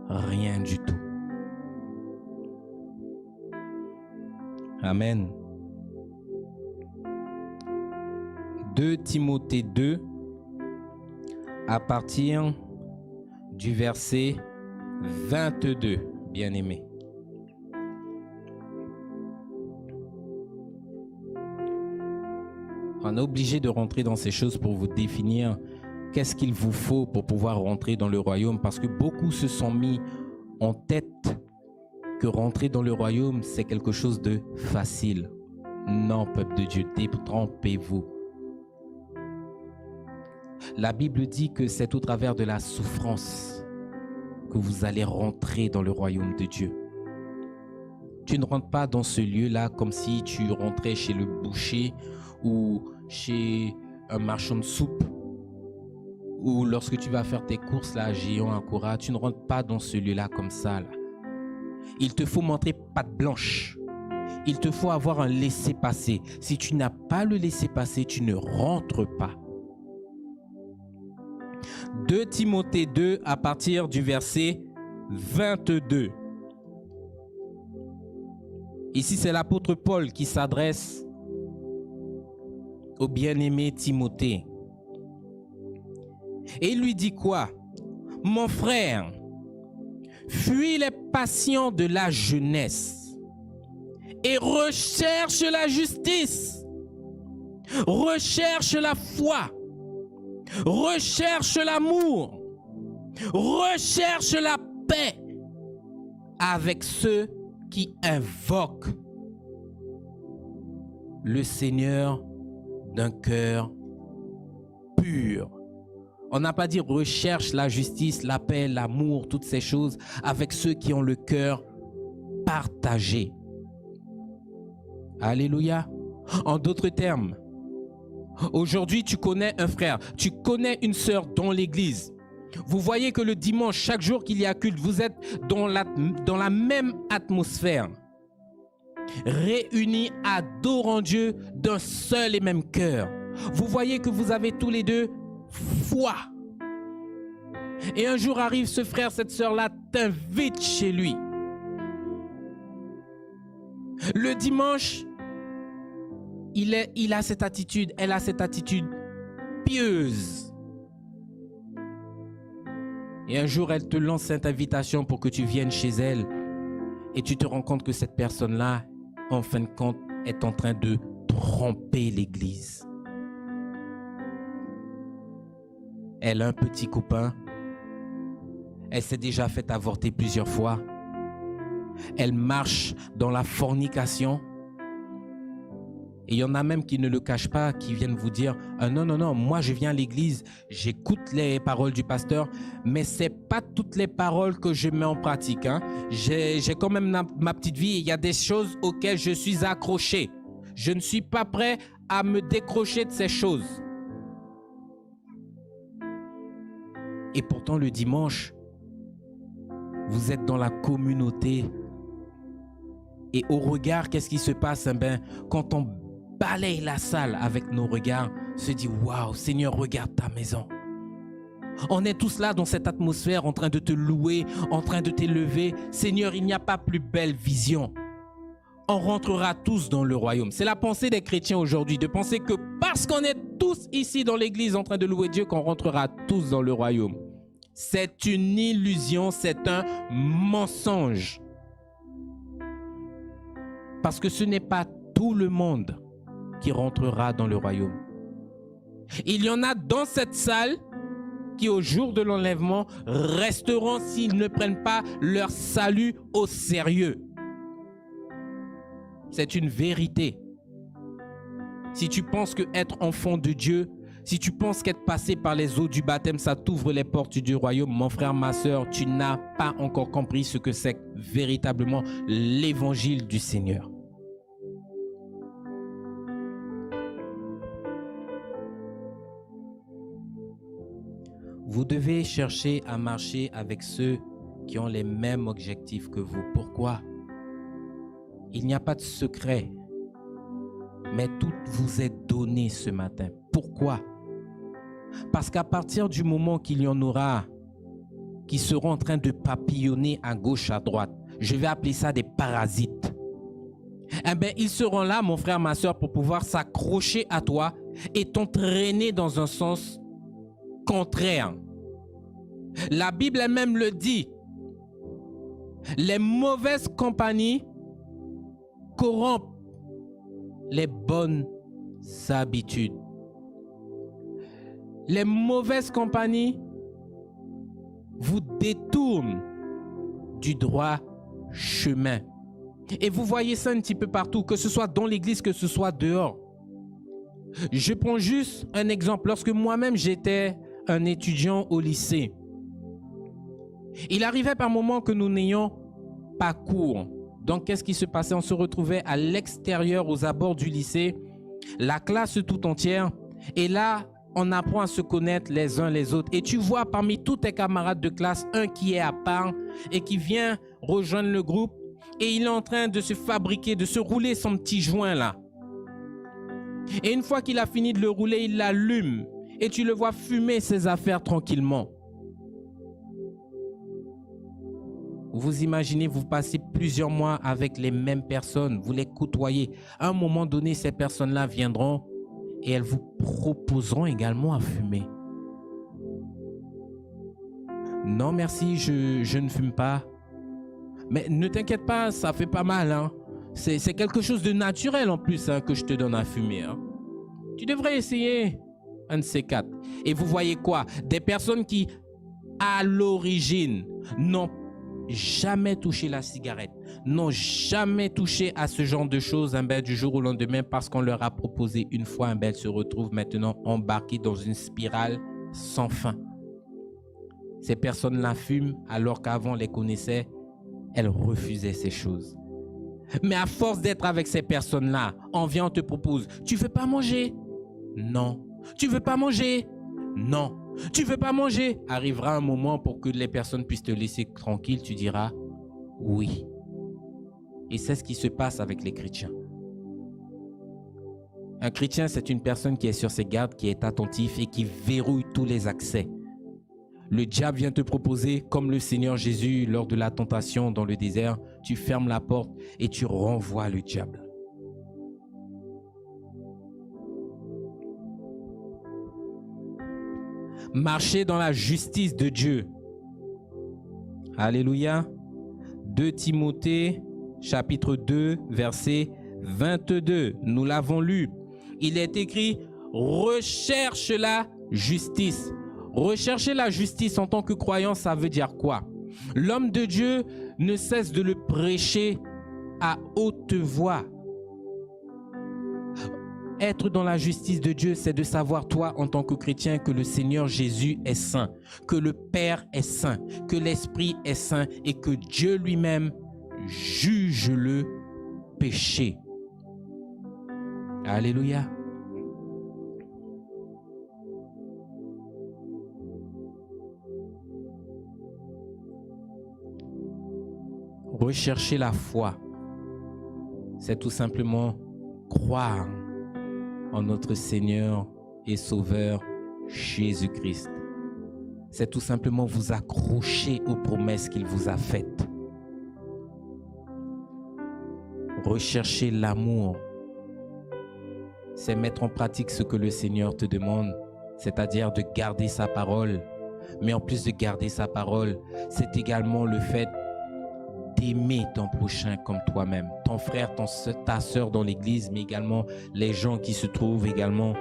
rien du tout. Amen. 2 Timothée 2, à partir du verset 22, bien-aimé. On est obligé de rentrer dans ces choses pour vous définir qu'est-ce qu'il vous faut pour pouvoir rentrer dans le royaume, parce que beaucoup se sont mis en tête que rentrer dans le royaume, c'est quelque chose de facile. Non, peuple de Dieu, détrompez-vous. La Bible dit que c'est au travers de la souffrance que vous allez rentrer dans le royaume de Dieu. Tu ne rentres pas dans ce lieu-là comme si tu rentrais chez le boucher ou chez un marchand de soupe, ou lorsque tu vas faire tes courses là, à Géant, à Cora, tu ne rentres pas dans ce lieu-là comme ça là. Il te faut montrer patte blanche. Il te faut avoir un laissez-passer. Si tu n'as pas le laissez-passer, tu ne rentres pas. 2 Timothée 2 à partir du verset 22. Ici, c'est l'apôtre Paul qui s'adresse au bien-aimé Timothée. Et il lui dit quoi? Mon frère, fuis les passions de la jeunesse et recherche la justice, recherche la foi, recherche l'amour, recherche la paix avec ceux qui invoquent le Seigneur d'un cœur pur. On n'a pas dit recherche la justice, la paix, l'amour, toutes ces choses avec ceux qui ont le cœur partagé. Alléluia. En d'autres termes, aujourd'hui tu connais un frère, tu connais une sœur dans l'église. Vous voyez que le dimanche, chaque jour qu'il y a culte, vous êtes dans la même atmosphère. Réunis, adorant Dieu d'un seul et même cœur. Vous voyez que vous avez tous les deux foi. Et un jour arrive ce frère, cette sœur-là t'invite chez lui. Le dimanche, il a cette attitude, elle a cette attitude pieuse. Et un jour, elle te lance cette invitation pour que tu viennes chez elle. Et tu te rends compte que cette personne-là, en fin de compte, est en train de tromper l'église. Elle a un petit copain. Elle s'est déjà fait avorter plusieurs fois. Elle marche dans la fornication. Et il y en a même qui ne le cachent pas, qui viennent vous dire non, non, non, moi je viens à l'église, j'écoute les paroles du pasteur, mais ce n'est pas toutes les paroles que je mets en pratique. Hein. J'ai quand même ma petite vie, il y a des choses auxquelles je suis accroché. Je ne suis pas prêt à me décrocher de ces choses. Et pourtant, le dimanche, vous êtes dans la communauté. Et au regard, qu'est-ce qui se passe? Quand on balaye la salle avec nos regards, on se dit « Waouh, Seigneur, regarde ta maison ». On est tous là dans cette atmosphère en train de te louer, en train de t'élever. Seigneur, il n'y a pas plus belle vision. On rentrera tous dans le royaume. C'est la pensée des chrétiens aujourd'hui, de penser que parce qu'on est tous ici dans l'église en train de louer Dieu, qu'on rentrera tous dans le royaume. C'est une illusion, c'est un mensonge. Parce que ce n'est pas tout le monde qui rentrera dans le royaume. Il y en a dans cette salle qui, au jour de l'enlèvement, resteront s'ils ne prennent pas leur salut au sérieux. C'est une vérité. Si tu penses qu'être enfant de Dieu, si tu penses qu'être passé par les eaux du baptême, ça t'ouvre les portes du royaume, mon frère, ma soeur, tu n'as pas encore compris ce que c'est véritablement l'évangile du Seigneur. Vous devez chercher à marcher avec ceux qui ont les mêmes objectifs que vous. Pourquoi? Il n'y a pas de secret, mais tout vous est donné ce matin. Pourquoi? Parce qu'à partir du moment qu'il y en aura qui seront en train de papillonner à gauche, à droite, je vais appeler ça des parasites. Ils seront là, mon frère, ma soeur, pour pouvoir s'accrocher à toi et t'entraîner dans un sens contraire. La Bible elle-même le dit. Les mauvaises compagnies corrompent les bonnes habitudes. Les mauvaises compagnies vous détournent du droit chemin. Et vous voyez ça un petit peu partout, que ce soit dans l'église, que ce soit dehors. Je prends juste un exemple. Lorsque moi-même j'étais un étudiant au lycée, il arrivait par moments que nous n'ayons pas cours. Donc, qu'est-ce qui se passait? On se retrouvait à l'extérieur, aux abords du lycée, la classe tout entière. Et là, on apprend à se connaître les uns les autres. Et tu vois parmi tous tes camarades de classe, un qui est à part et qui vient rejoindre le groupe. Et il est en train de se fabriquer, de se rouler son petit joint là. Et une fois qu'il a fini de le rouler, il l'allume. Et tu le vois fumer ses affaires tranquillement. Vous imaginez, vous passez plusieurs mois avec les mêmes personnes, vous les côtoyez. À un moment donné, ces personnes-là viendront et elles vous proposeront également à fumer. Non, merci, je ne fume pas. Mais ne t'inquiète pas, ça fait pas mal. Hein. C'est quelque chose de naturel en plus hein, que je te donne à fumer. Hein. Tu devrais essayer un de ces quatre. Et vous voyez quoi? Des personnes qui, à l'origine, n'ont jamais touché la cigarette, n'ont jamais touché à ce genre de choses du jour au lendemain parce qu'on leur a proposé une fois, elles se retrouvent maintenant embarquées dans une spirale sans fin. Ces personnes-là fument alors qu'avant on les connaissait, elles refusaient ces choses. Mais à force d'être avec ces personnes-là, on vient, on te propose, tu veux pas manger? Non. Tu veux pas manger? Non. Tu veux pas manger? Arrivera un moment pour que les personnes puissent te laisser tranquille, tu diras oui. Et c'est ce qui se passe avec les chrétiens. Un chrétien, c'est une personne qui est sur ses gardes, qui est attentif et qui verrouille tous les accès. Le diable vient te proposer, comme le Seigneur Jésus lors de la tentation dans le désert, tu fermes la porte et tu renvoies le diable. Marcher dans la justice de Dieu. Alléluia. 2 Timothée, chapitre 2, verset 22. Nous l'avons lu. Il est écrit, recherche la justice. Rechercher la justice en tant que croyant, ça veut dire quoi? L'homme de Dieu ne cesse de le prêcher à haute voix. Être dans la justice de Dieu, c'est de savoir, toi, en tant que chrétien, que le Seigneur Jésus est saint, que le Père est saint, que l'Esprit est saint et que Dieu lui-même juge le péché. Alléluia. Rechercher la foi, c'est tout simplement croire en notre Seigneur et Sauveur Jésus-Christ. C'est tout simplement vous accrocher aux promesses qu'il vous a faites. Rechercher l'amour, c'est mettre en pratique ce que le Seigneur te demande, c'est-à-dire de garder sa parole. Mais en plus de garder sa parole, c'est également le fait d'aimer ton prochain comme toi-même, ton frère, ta sœur dans l'église, mais également les gens qui se trouvent également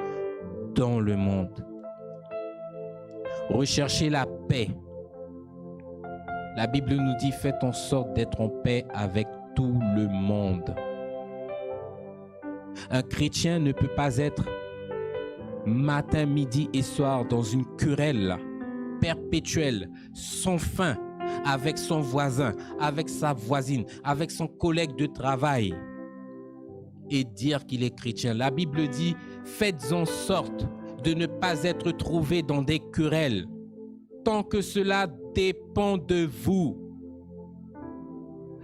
dans le monde. Rechercher la paix. La Bible nous dit, faites en sorte d'être en paix avec tout le monde. Un chrétien ne peut pas être matin, midi et soir dans une querelle perpétuelle, sans fin, avec son voisin, avec sa voisine, avec son collègue de travail et dire qu'il est chrétien. La Bible dit, faites en sorte de ne pas être trouvé dans des querelles, tant que cela dépend de vous.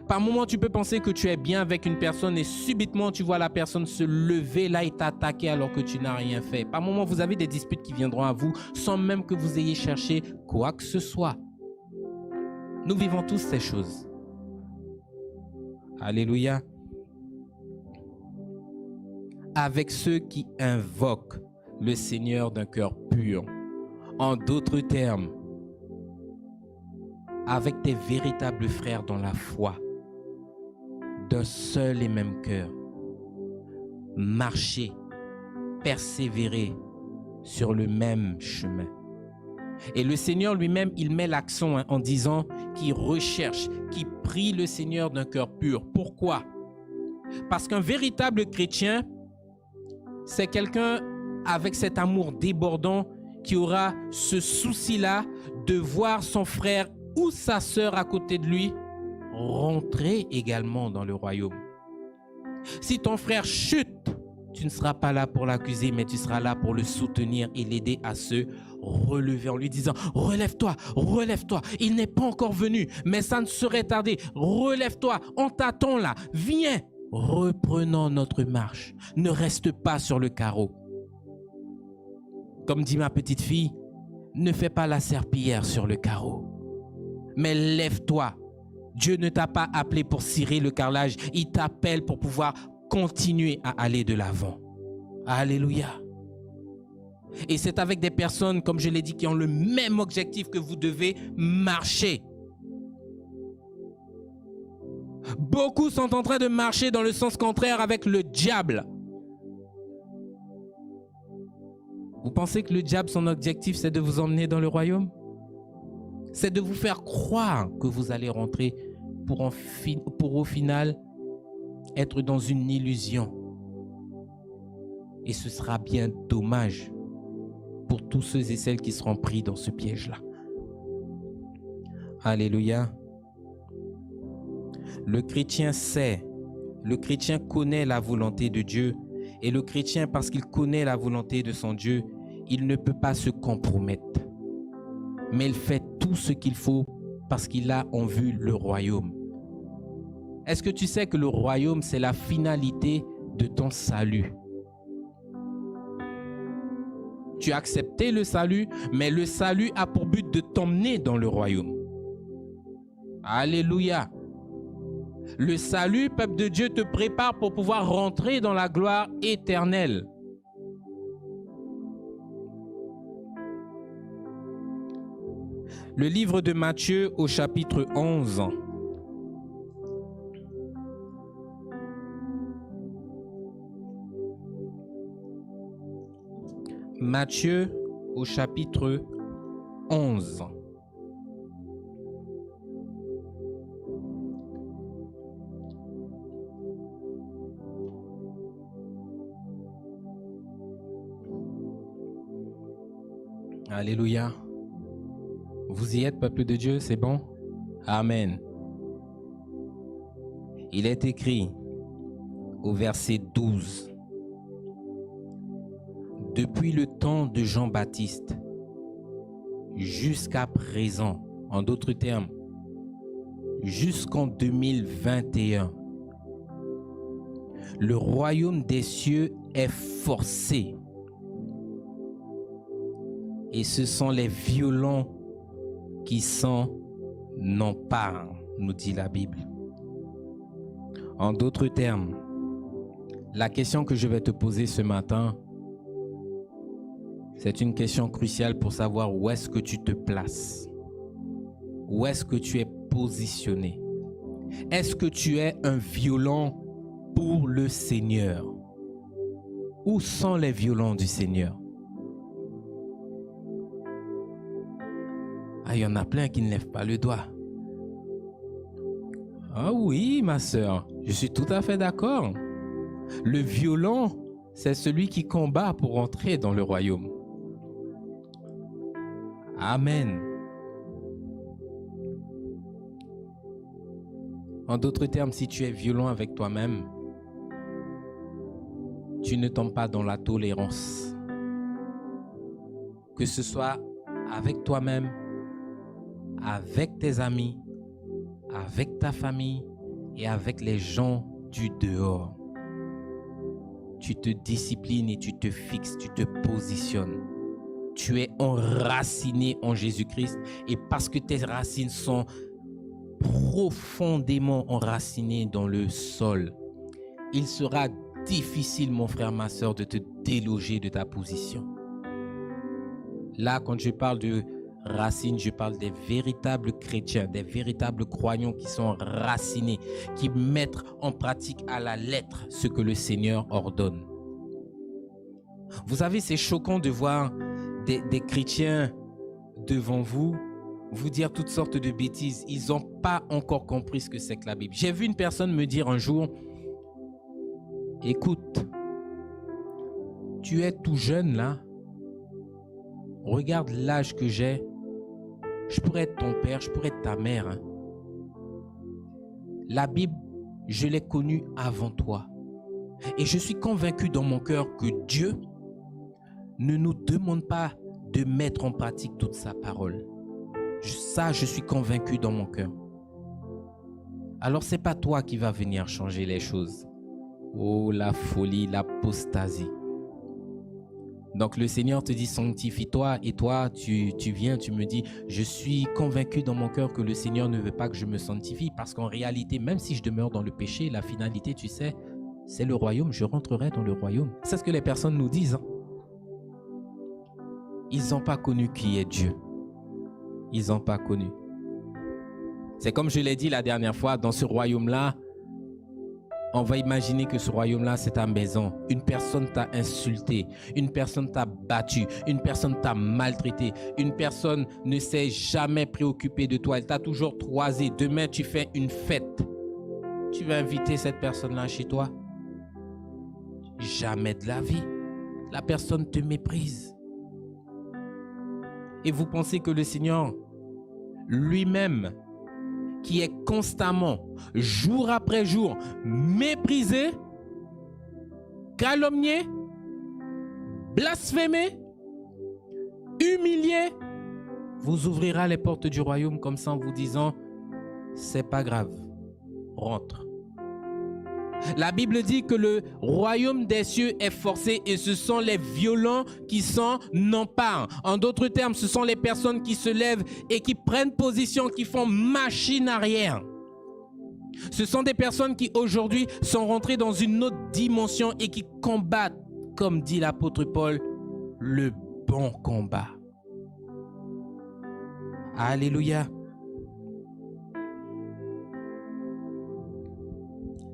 Par moment, tu peux penser que tu es bien avec une personne et subitement, tu vois la personne se lever là et t'attaquer alors que tu n'as rien fait. Par moment, vous avez des disputes qui viendront à vous sans même que vous ayez cherché quoi que ce soit. Nous vivons tous ces choses. Alléluia. Avec ceux qui invoquent le Seigneur d'un cœur pur. En d'autres termes, avec tes véritables frères dans la foi, d'un seul et même cœur. Marcher, persévérer sur le même chemin. Et le Seigneur lui-même, il met l'accent en disant qu'il recherche, qu'il prie le Seigneur d'un cœur pur. Pourquoi? Parce qu'un véritable chrétien, c'est quelqu'un avec cet amour débordant qui aura ce souci-là de voir son frère ou sa sœur à côté de lui rentrer également dans le royaume. Si ton frère chute, tu ne seras pas là pour l'accuser, mais tu seras là pour le soutenir et l'aider à se relever en lui disant « Relève-toi, relève-toi, il n'est pas encore venu, mais ça ne serait tardé. Relève-toi, on t'attend là, viens. » Reprenons notre marche, ne reste pas sur le carreau. Comme dit ma petite fille, ne fais pas la serpillière sur le carreau, mais lève-toi. Dieu ne t'a pas appelé pour cirer le carrelage, il t'appelle pour pouvoir continuer à aller de l'avant. Alléluia. Et c'est avec des personnes, comme je l'ai dit, qui ont le même objectif que vous devez marcher. Beaucoup sont en train de marcher dans le sens contraire avec le diable. Vous pensez que le diable, son objectif, c'est de vous emmener dans le royaume? C'est de vous faire croire que vous allez rentrer pour au final être dans une illusion. Et ce sera bien dommage pour tous ceux et celles qui seront pris dans ce piège-là. Alléluia. Le chrétien sait, le chrétien connaît la volonté de Dieu. Et le chrétien, parce qu'il connaît la volonté de son Dieu, il ne peut pas se compromettre. Mais il fait tout ce qu'il faut parce qu'il a en vue le royaume. Est-ce que tu sais que le royaume, c'est la finalité de ton salut? Tu as accepté le salut, mais le salut a pour but de t'emmener dans le royaume. Alléluia. Le salut, peuple de Dieu, te prépare pour pouvoir rentrer dans la gloire éternelle. Le livre de Matthieu au chapitre 11. Matthieu au chapitre 11. Alléluia. Vous y êtes, peuple de Dieu, c'est bon? Amen. Il est écrit au verset 12. Depuis le temps de Jean-Baptiste jusqu'à présent, en d'autres termes, jusqu'en 2021, le royaume des cieux est forcé. Et ce sont les violents qui s'en emparent, nous dit la Bible. En d'autres termes, la question que je vais te poser ce matin, c'est une question cruciale pour savoir où est-ce que tu te places. Où est-ce que tu es positionné? Est-ce que tu es un violent pour le Seigneur? Où sont les violents du Seigneur? Ah, il y en a plein qui ne lèvent pas le doigt. Ah oui, ma sœur, je suis tout à fait d'accord. Le violent, c'est celui qui combat pour entrer dans le royaume. Amen. En d'autres termes, si tu es violent avec toi-même, tu ne tombes pas dans la tolérance. Que ce soit avec toi-même, avec tes amis, avec ta famille et avec les gens du dehors. Tu te disciplines et tu te fixes, tu te positionnes. Tu es enraciné en Jésus-Christ et parce que tes racines sont profondément enracinées dans le sol, il sera difficile, mon frère, ma soeur, de te déloger de ta position. Là, quand je parle de racines, je parle des véritables chrétiens, des véritables croyants qui sont racinés, qui mettent en pratique à la lettre ce que le Seigneur ordonne. Vous savez, c'est choquant de voir des chrétiens devant vous dire toutes sortes de bêtises. Ils n'ont pas encore compris ce que c'est que la Bible. J'ai vu une personne me dire un jour, écoute, tu es tout jeune là, regarde l'âge que j'ai, je pourrais être ton père, je pourrais être ta mère. Hein. La Bible, je l'ai connue avant toi. Et je suis convaincu dans mon cœur que Dieu ne nous demande pas de mettre en pratique toute sa parole. Ça, je suis convaincu dans mon cœur. Alors, ce n'est pas toi qui vas venir changer les choses. Oh, la folie, l'apostasie. Donc, le Seigneur te dit, sanctifie-toi. Et toi, tu viens, tu me dis, je suis convaincu dans mon cœur que le Seigneur ne veut pas que je me sanctifie. Parce qu'en réalité, même si je demeure dans le péché, la finalité, tu sais, c'est le royaume. Je rentrerai dans le royaume. C'est ce que les personnes nous disent. Hein. Ils n'ont pas connu qui est Dieu. Ils n'ont pas connu. C'est comme je l'ai dit la dernière fois, dans ce royaume-là, on va imaginer que ce royaume-là, c'est ta maison. Une personne t'a insulté, une personne t'a battu, une personne t'a maltraité, une personne ne s'est jamais préoccupée de toi, elle t'a toujours toisé. Demain, tu fais une fête. Tu vas inviter cette personne-là chez toi? Jamais de la vie. La personne te méprise. Et vous pensez que le Seigneur lui-même, qui est constamment, jour après jour, méprisé, calomnié, blasphémé, humilié, vous ouvrira les portes du royaume comme ça en vous disant, c'est pas grave, rentre. La Bible dit que le royaume des cieux est forcé et ce sont les violents qui s'en emparent. En d'autres termes, ce sont les personnes qui se lèvent et qui prennent position, qui font machine arrière. Ce sont des personnes qui aujourd'hui sont rentrées dans une autre dimension et qui combattent, comme dit l'apôtre Paul, le bon combat. Alléluia.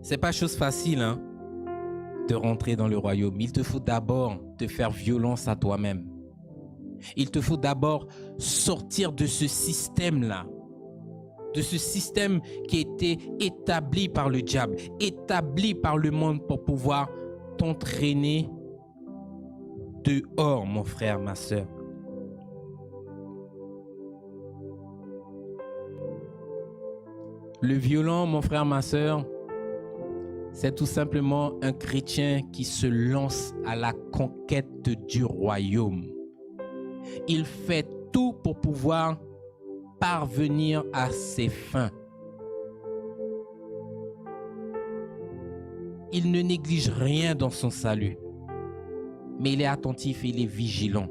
C'est pas chose facile hein, de rentrer dans le royaume. Il te faut d'abord te faire violence à toi-même. Il te faut d'abord sortir de ce système-là, de ce système qui a été établi par le diable, établi par le monde pour pouvoir t'entraîner dehors, mon frère, ma soeur. Le violent, mon frère, ma sœur, c'est tout simplement un chrétien qui se lance à la conquête du royaume. Il fait tout pour pouvoir parvenir à ses fins. Il ne néglige rien dans son salut, mais il est attentif et il est vigilant.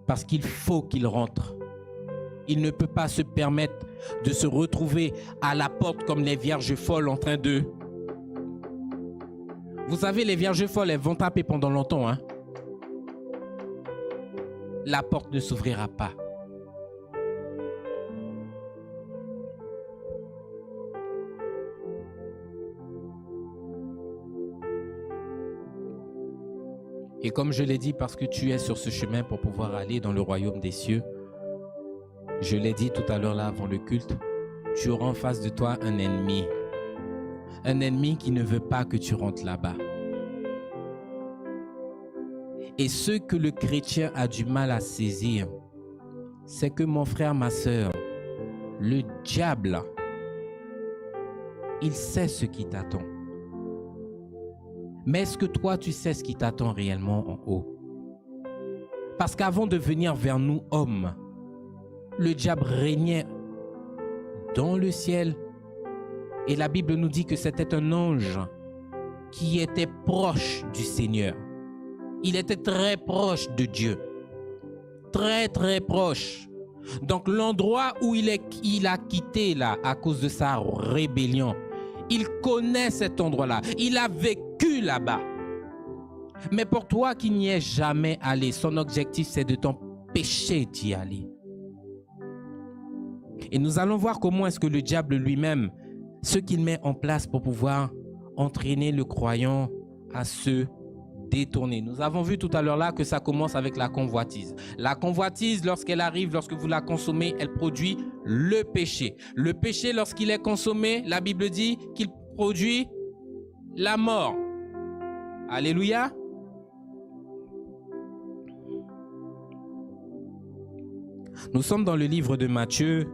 Parce qu'il faut qu'il rentre. Il ne peut pas se permettre de se retrouver à la porte comme les vierges folles en train de... Vous savez, les vierges folles, elles vont taper pendant longtemps. Hein? La porte ne s'ouvrira pas. Et comme je l'ai dit, parce que tu es sur ce chemin pour pouvoir aller dans le royaume des cieux, je l'ai dit tout à l'heure là avant le culte, tu auras en face de toi un ennemi. Un ennemi qui ne veut pas que tu rentres là-bas. Et ce que le chrétien a du mal à saisir, c'est que mon frère, ma sœur, le diable, il sait ce qui t'attend. Mais est-ce que toi, tu sais ce qui t'attend réellement en haut? Parce qu'avant de venir vers nous, hommes, le diable régnait dans le ciel. Et la Bible nous dit que c'était un ange qui était proche du Seigneur. Il était très proche de Dieu. Très, très proche. Donc l'endroit où il a quitté là, à cause de sa rébellion, il connaît cet endroit-là. Il a vécu là-bas. Mais pour toi qui n'y es jamais allé, son objectif, c'est de t'empêcher d'y aller. Et nous allons voir comment est-ce que le diable lui-même, ce qu'il met en place pour pouvoir entraîner le croyant à se détourner. Nous avons vu tout à l'heure là que ça commence avec la convoitise. La convoitise, lorsqu'elle arrive, lorsque vous la consommez, elle produit le péché. Le péché, lorsqu'il est consommé, la Bible dit qu'il produit la mort. Alléluia. Nous sommes dans le livre de Matthieu.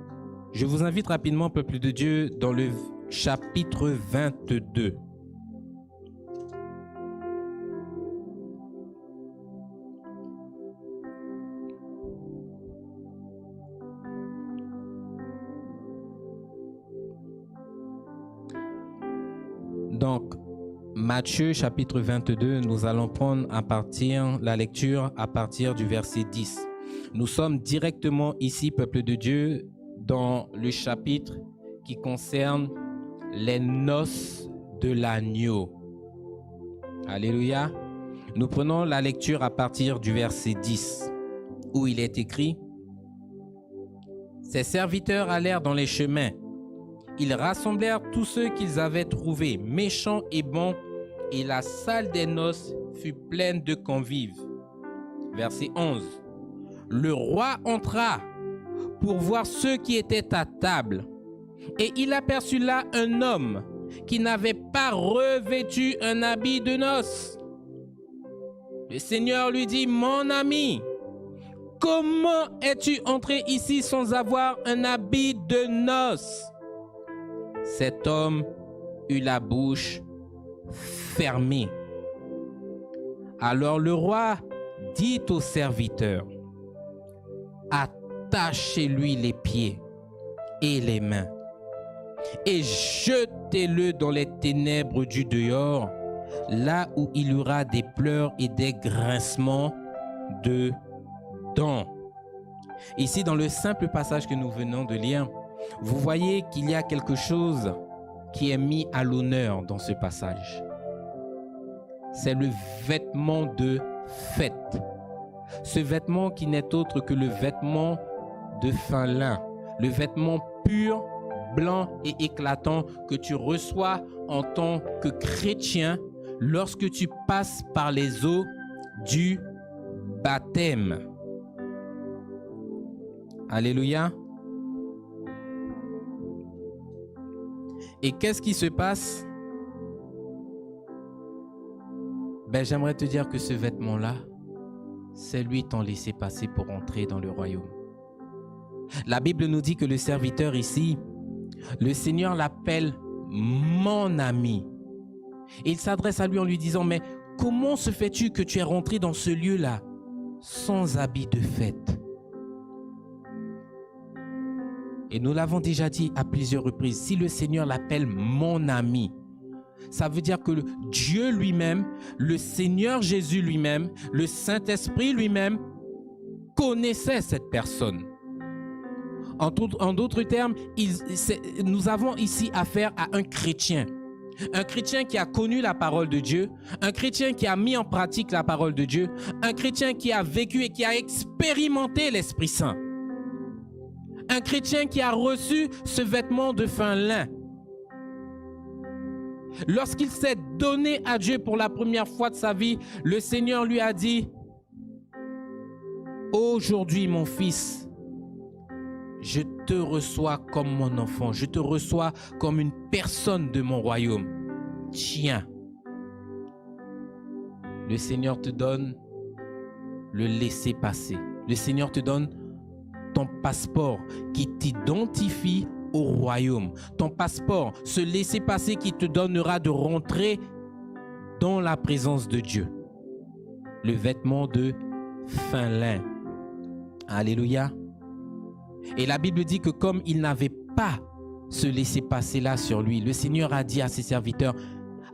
Je vous invite rapidement, peuple de Dieu, dans le chapitre 22. Donc, Matthieu chapitre 22, nous allons prendre la lecture à partir du verset 10. Nous sommes directement ici, peuple de Dieu, dans le chapitre qui concerne les noces de l'agneau. Alléluia. Nous prenons la lecture à partir du verset 10, où il est écrit: « Ses serviteurs allèrent dans les chemins. Ils rassemblèrent tous ceux qu'ils avaient trouvés, méchants et bons, et la salle des noces fut pleine de convives. » Verset 11. « Le roi entra pour voir ceux qui étaient à table, et il aperçut là un homme qui n'avait pas revêtu un habit de noces. Le Seigneur lui dit: « Mon ami, comment es-tu entré ici sans avoir un habit de noces ?» Cet homme eut la bouche fermée. Alors le roi dit aux serviteurs: « Attachez-lui les pieds et les mains et jetez-le dans les ténèbres du dehors, là où il y aura des pleurs et des grincements de dents. » Ici, dans le simple passage que nous venons de lire, vous voyez qu'il y a quelque chose qui est mis à l'honneur dans ce passage. C'est le vêtement de fête. Ce vêtement qui n'est autre que le vêtement de fin lin, le vêtement pur, blanc et éclatant que tu reçois en tant que chrétien lorsque tu passes par les eaux du baptême. Alléluia. Et qu'est-ce qui se passe? J'aimerais te dire que ce vêtement-là, c'est lui t'en laissé passer pour entrer dans le royaume. La Bible nous dit que le serviteur ici, le Seigneur l'appelle mon ami. Et il s'adresse à lui en lui disant, mais comment se fait-tu que tu es rentré dans ce lieu-là sans habit de fête? Et nous l'avons déjà dit à plusieurs reprises, si le Seigneur l'appelle mon ami, ça veut dire que Dieu lui-même, le Seigneur Jésus lui-même, le Saint-Esprit lui-même connaissait cette personne. En d'autres termes, nous avons ici affaire à un chrétien qui a connu la parole de Dieu, un chrétien qui a mis en pratique la parole de Dieu, un chrétien qui a vécu et qui a expérimenté l'Esprit Saint, un chrétien qui a reçu ce vêtement de fin lin. Lorsqu'il s'est donné à Dieu pour la première fois de sa vie, le Seigneur lui a dit, « Aujourd'hui, mon fils, je te reçois comme mon enfant, je te reçois comme une personne de mon royaume. Tiens. » Le Seigneur te donne le laissez-passer. Le Seigneur te donne ton passeport qui t'identifie au royaume. Ton passeport, ce laissez-passer qui te donnera de rentrer dans la présence de Dieu. Le vêtement de fin lin. Alléluia. Et la Bible dit que comme il n'avait pas ce laissez-passer-là sur lui, le Seigneur a dit à ses serviteurs,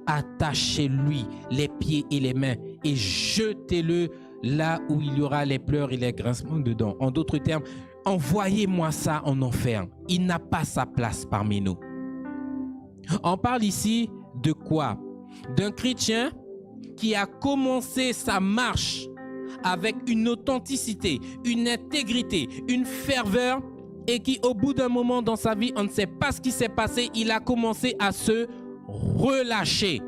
attachez-lui les pieds et les mains et jetez-le là où il y aura les pleurs et les grincements de dents. En d'autres termes, envoyez-moi ça en enfer. Il n'a pas sa place parmi nous. On parle ici de quoi? D'un chrétien qui a commencé sa marche avec une authenticité, une intégrité, une ferveur et qui au bout d'un moment dans sa vie, on ne sait pas ce qui s'est passé, il a commencé à se relâcher.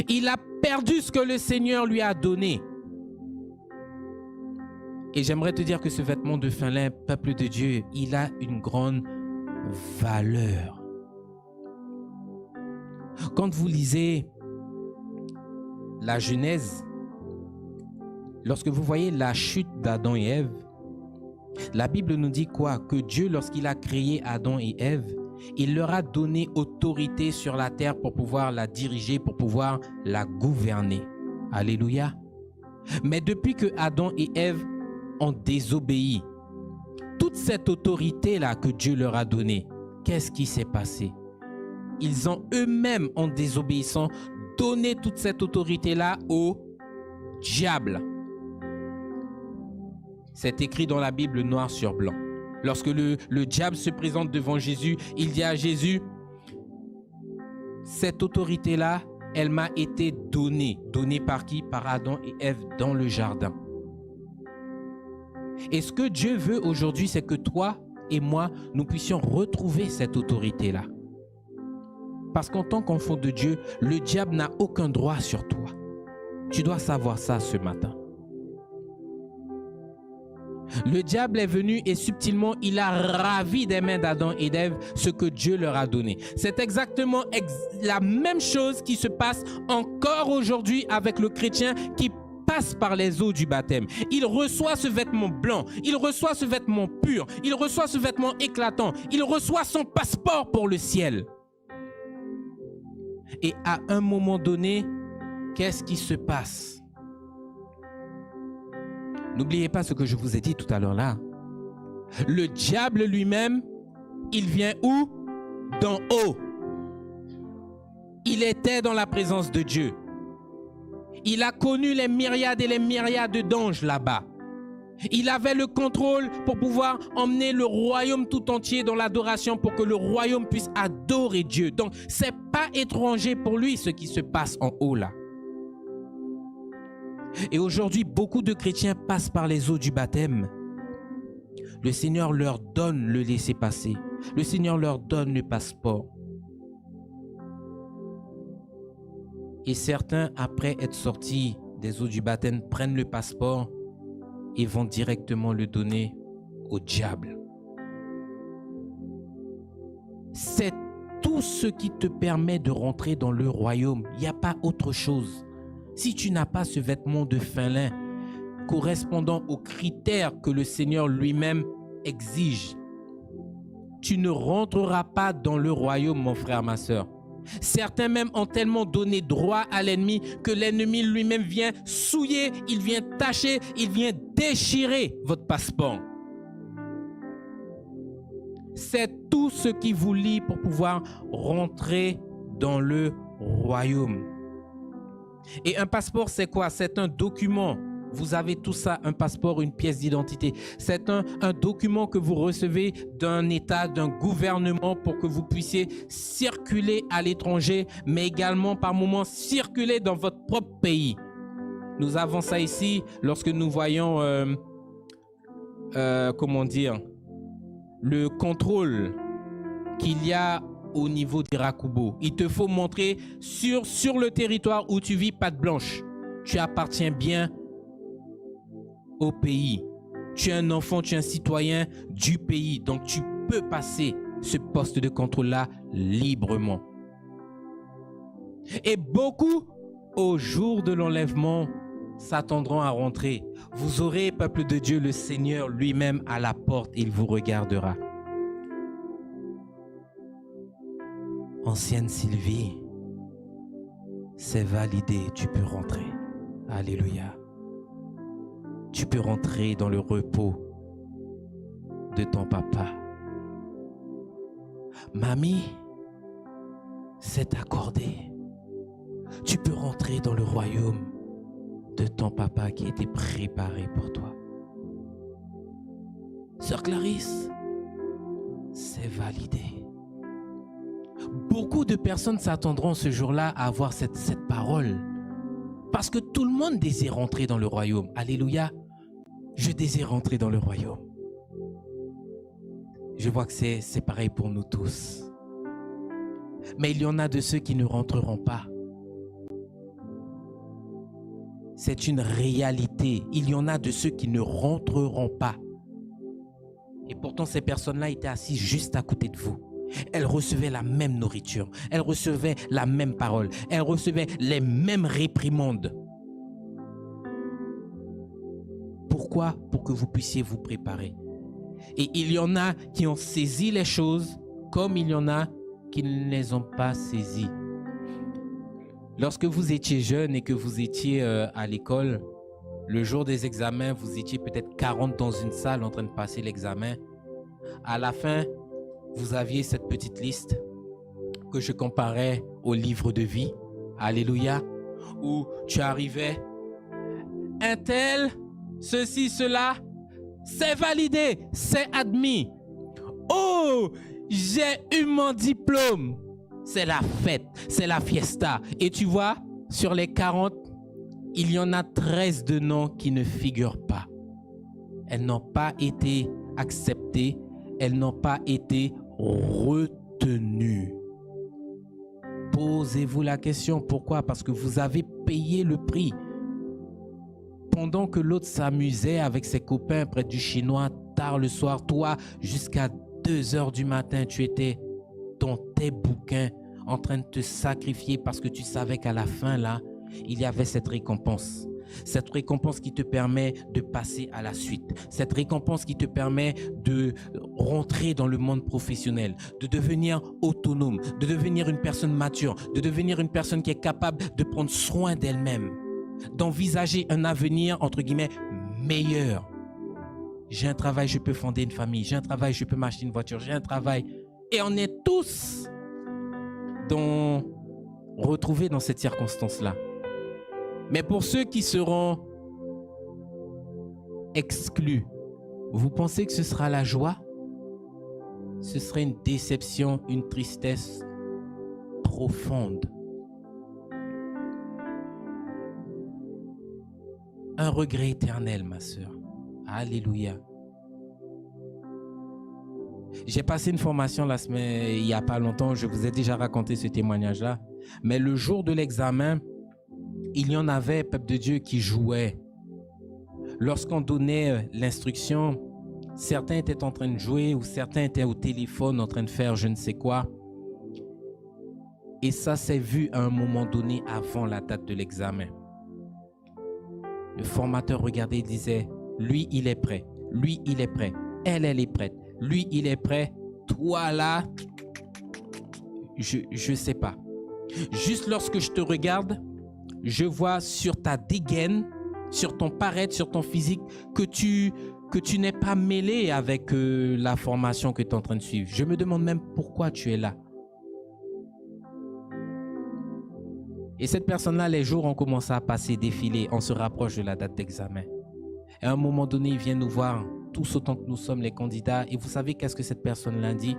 Il a perdu ce que le Seigneur lui a donné. Et j'aimerais te dire que ce vêtement de fin lin, peuple de Dieu, il a une grande valeur. Quand vous lisez la Genèse, lorsque vous voyez la chute d'Adam et Ève, la Bible nous dit quoi? Que Dieu, lorsqu'il a créé Adam et Ève, il leur a donné autorité sur la terre pour pouvoir la diriger, pour pouvoir la gouverner. Alléluia. Mais depuis que Adam et Ève ont désobéi, toute cette autorité-là que Dieu leur a donnée, qu'est-ce qui s'est passé? Ils ont eux-mêmes, en désobéissant, donné toute cette autorité-là au diable. C'est écrit dans la Bible noir sur blanc. Lorsque le diable se présente devant Jésus, il dit à Jésus, cette autorité-là, elle m'a été donnée. Donnée par qui? Par Adam et Ève dans le jardin. Et ce que Dieu veut aujourd'hui, c'est que toi et moi, nous puissions retrouver cette autorité-là. Parce qu'en tant qu'enfant de Dieu, le diable n'a aucun droit sur toi. Tu dois savoir ça ce matin. Le diable est venu et subtilement, il a ravi des mains d'Adam et d'Ève ce que Dieu leur a donné. C'est exactement la même chose qui se passe encore aujourd'hui avec le chrétien qui passe par les eaux du baptême. Il reçoit ce vêtement blanc, il reçoit ce vêtement pur, il reçoit ce vêtement éclatant, il reçoit son passeport pour le ciel. Et à un moment donné, qu'est-ce qui se passe? N'oubliez pas ce que je vous ai dit tout à l'heure là. Le diable lui-même, il vient où? D'en haut. Il était dans la présence de Dieu. Il a connu les myriades et les myriades d'anges là-bas. Il avait le contrôle pour pouvoir emmener le royaume tout entier dans l'adoration pour que le royaume puisse adorer Dieu. Donc, ce n'est pas étranger pour lui ce qui se passe en haut là. Et aujourd'hui, beaucoup de chrétiens passent par les eaux du baptême. Le Seigneur leur donne le laissez-passer. Le Seigneur leur donne le passeport. Et certains, après être sortis des eaux du baptême, prennent le passeport et vont directement le donner au diable. C'est tout ce qui te permet de rentrer dans le royaume. Il n'y a pas autre chose. Si tu n'as pas ce vêtement de fin lin correspondant aux critères que le Seigneur lui-même exige. Tu ne rentreras pas dans le royaume, mon frère, ma sœur. Certains même ont tellement donné droit à l'ennemi que l'ennemi lui-même vient souiller, il vient tacher, il vient déchirer votre passeport. C'est tout ce qui vous lie pour pouvoir rentrer dans le royaume. Et un passeport, c'est quoi? C'est un document. Vous avez tout ça, un passeport, une pièce d'identité. C'est un document que vous recevez d'un État, d'un gouvernement pour que vous puissiez circuler à l'étranger, mais également par moments circuler dans votre propre pays. Nous avons ça ici lorsque nous voyons, comment dire, le contrôle qu'il y a au niveau d'Irakubo. Il te faut montrer sur le territoire où tu vis patte blanche. Tu appartiens bien au pays. Tu es un enfant, tu es un citoyen du pays. Donc tu peux passer ce poste de contrôle-là librement. Et beaucoup, au jour de l'enlèvement, s'attendront à rentrer. Vous aurez, peuple de Dieu, le Seigneur lui-même à la porte. Il vous regardera. Ancienne Sylvie, c'est validé, tu peux rentrer. Alléluia. Tu peux rentrer dans le repos de ton papa. Mamie, c'est accordé. Tu peux rentrer dans le royaume de ton papa qui a été préparé pour toi. Sœur Clarisse, c'est validé. Beaucoup de personnes s'attendront ce jour-là à avoir cette parole. Parce que tout le monde désire rentrer dans le royaume. Alléluia. Je désire rentrer dans le royaume. Je vois que c'est pareil pour nous tous. Mais il y en a de ceux qui ne rentreront pas. C'est une réalité. Il y en a de ceux qui ne rentreront pas. Et pourtant, ces personnes-là étaient assises juste à côté de vous. Elles recevaient la même nourriture. Elles recevaient la même parole. Elles recevaient les mêmes réprimandes. Pourquoi? Pour que vous puissiez vous préparer. Et il y en a qui ont saisi les choses comme il y en a qui ne les ont pas saisies. Lorsque vous étiez jeune et que vous étiez à l'école, le jour des examens, vous étiez peut-être 40 dans une salle en train de passer l'examen. À la fin, vous aviez cette petite liste que je comparais au livre de vie. Alléluia. Où tu arrivais, un tel, ceci, cela, c'est validé, c'est admis. Oh, j'ai eu mon diplôme. C'est la fête, c'est la fiesta. Et tu vois, sur les 40, il y en a 13 de noms qui ne figurent pas. Elles n'ont pas été acceptées, elles n'ont pas été retenues. Posez-vous la question, pourquoi? Parce que vous avez payé le prix. Pendant que l'autre s'amusait avec ses copains près du chinois tard le soir, toi, jusqu'à 2 heures du matin, tu étais dans tes bouquins en train de te sacrifier parce que tu savais qu'à la fin, là, il y avait cette récompense. Cette récompense qui te permet de passer à la suite. Cette récompense qui te permet de rentrer dans le monde professionnel, de devenir autonome, de devenir une personne mature, de devenir une personne qui est capable de prendre soin d'elle-même, d'envisager un avenir, entre guillemets, meilleur. J'ai un travail, je peux fonder une famille. J'ai un travail, je peux m'acheter une voiture. J'ai un travail. Et on est tous retrouvés dans cette circonstance-là. Mais pour ceux qui seront exclus, vous pensez que ce sera la joie? Ce serait une déception, une tristesse profonde. Un regret éternel, ma sœur. Alléluia. J'ai passé une formation la semaine, il n'y a pas longtemps, je vous ai déjà raconté ce témoignage-là. Mais le jour de l'examen, il y en avait, peuple de Dieu, qui jouaient. Lorsqu'on donnait l'instruction, certains étaient en train de jouer ou certains étaient au téléphone en train de faire je ne sais quoi. Et ça s'est vu à un moment donné avant la date de l'examen. Le formateur regardait et disait, lui, il est prêt. Lui, il est prêt. Elle est prête. Lui, il est prêt. Toi, là, je sais pas. Juste lorsque je te regarde, je vois sur ta dégaine, sur ton paraître, sur ton physique, que tu n'es pas mêlé avec la formation que tu es en train de suivre. Je me demande même pourquoi tu es là. Et cette personne-là, les jours ont commencé à passer, défiler. On se rapproche de la date d'examen. Et à un moment donné, il vient nous voir, tous autant que nous sommes les candidats. Et vous savez qu'est-ce que cette personne-là dit?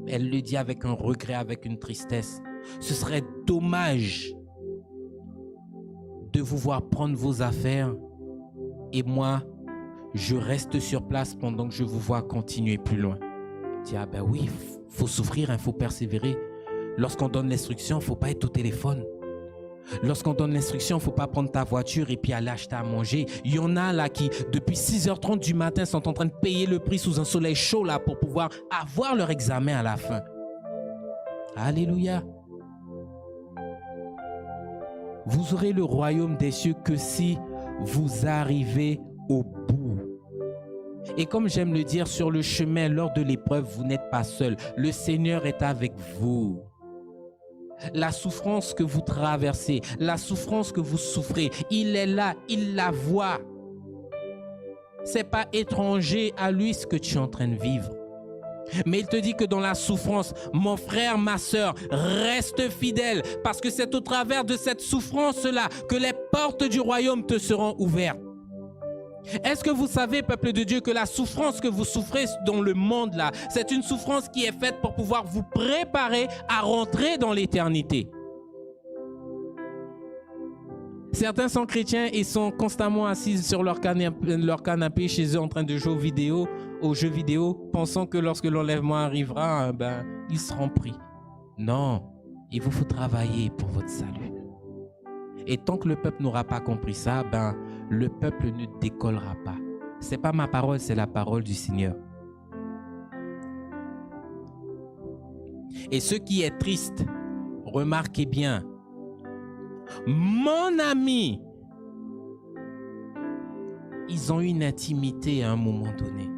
Elle le dit avec un regret, avec une tristesse. Ce serait dommage de vous voir prendre vos affaires et moi, je reste sur place pendant que je vous vois continuer plus loin. Je dis, ah ben oui, faut souffrir, faut persévérer. Lorsqu'on donne l'instruction, il ne faut pas être au téléphone. Lorsqu'on donne l'instruction, il ne faut pas prendre ta voiture et puis aller acheter à manger. Il y en a là qui, depuis 6h30 du matin, sont en train de payer le prix sous un soleil chaud là pour pouvoir avoir leur examen à la fin. Alléluia. Vous aurez le royaume des cieux que si vous arrivez au bout. Et comme j'aime le dire, sur le chemin, lors de l'épreuve, vous n'êtes pas seul. Le Seigneur est avec vous. La souffrance que vous traversez, la souffrance que vous souffrez, il est là, il la voit. Ce n'est pas étranger à lui ce que tu es en train de vivre. Mais il te dit que dans la souffrance, mon frère, ma sœur, reste fidèle parce que c'est au travers de cette souffrance-là que les portes du royaume te seront ouvertes. Est-ce que vous savez, peuple de Dieu, que la souffrance que vous souffrez dans le monde là, c'est une souffrance qui est faite pour pouvoir vous préparer à rentrer dans l'éternité? Certains sont chrétiens et sont constamment assis sur leur canapé chez eux en train de jouer aux jeux vidéo, pensant que lorsque l'enlèvement arrivera, ils seront pris. Non, il vous faut travailler pour votre salut. Et tant que le peuple n'aura pas compris ça, le peuple ne décollera pas. Ce n'est pas ma parole, c'est la parole du Seigneur. Et ce qui est triste, remarquez bien, mon ami, ils ont une intimité à un moment donné.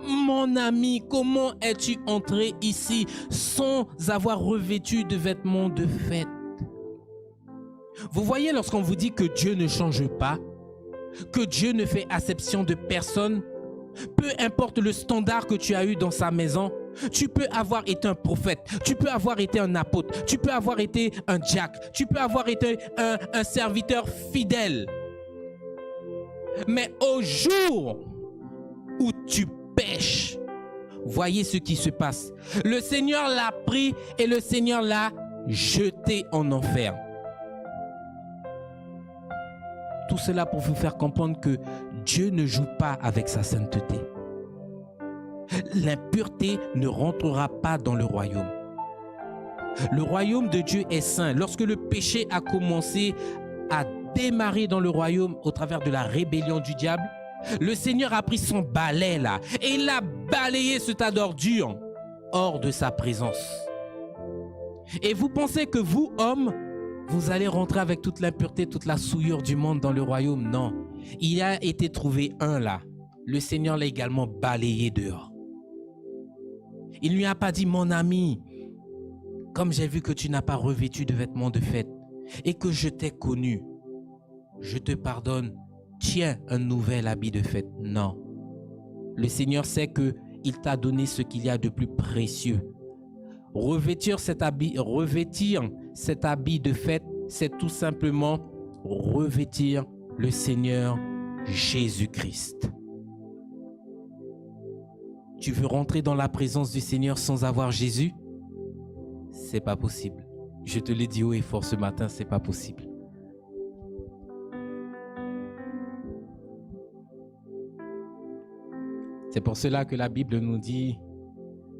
Mon ami, comment es-tu entré ici sans avoir revêtu de vêtements de fête? Vous voyez, lorsqu'on vous dit que Dieu ne change pas, que Dieu ne fait acception de personne, peu importe le standard que tu as eu dans sa maison, tu peux avoir été un prophète, tu peux avoir été un apôtre, tu peux avoir été un Jack, tu peux avoir été un serviteur fidèle. Mais au jour où tu pêches, voyez ce qui se passe. Le Seigneur l'a pris et le Seigneur l'a jeté en enfer. Tout cela pour vous faire comprendre que Dieu ne joue pas avec sa sainteté. L'impureté ne rentrera pas dans le royaume. Le royaume de Dieu est saint. Lorsque le péché a commencé à démarrer dans le royaume au travers de la rébellion du diable, le Seigneur a pris son balai là et il a balayé ce tas d'ordures hors de sa présence. Et vous pensez que vous, hommes, vous allez rentrer avec toute l'impureté, toute la souillure du monde dans le royaume? Non. Il a été trouvé un là. Le Seigneur l'a également balayé dehors. Il ne lui a pas dit, mon ami, comme j'ai vu que tu n'as pas revêtu de vêtements de fête et que je t'ai connu, je te pardonne, tiens un nouvel habit de fête. Non. Le Seigneur sait qu'il t'a donné ce qu'il y a de plus précieux. Revêtir cet habit de fête, c'est tout simplement revêtir le Seigneur Jésus-Christ. Tu veux rentrer dans la présence du Seigneur sans avoir Jésus? C'est pas possible. Je te l'ai dit haut et fort ce matin, c'est pas possible. C'est pour cela que la Bible nous dit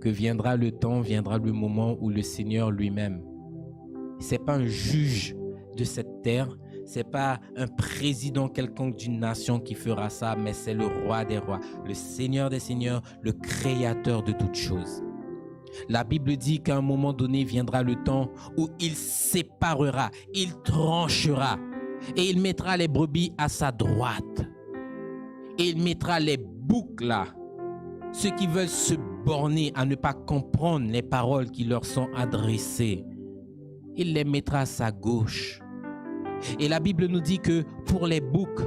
que viendra le temps, viendra le moment où le Seigneur lui-même, ce n'est pas un juge de cette terre, ce n'est pas un président quelconque d'une nation qui fera ça, mais c'est le roi des rois, le Seigneur des seigneurs, le créateur de toutes choses. La Bible dit qu'à un moment donné viendra le temps où il séparera, il tranchera et il mettra les brebis à sa droite et il mettra les boucs là ceux qui veulent se borner à ne pas comprendre les paroles qui leur sont adressées, il les mettra à sa gauche. Et la Bible nous dit que pour les boucs,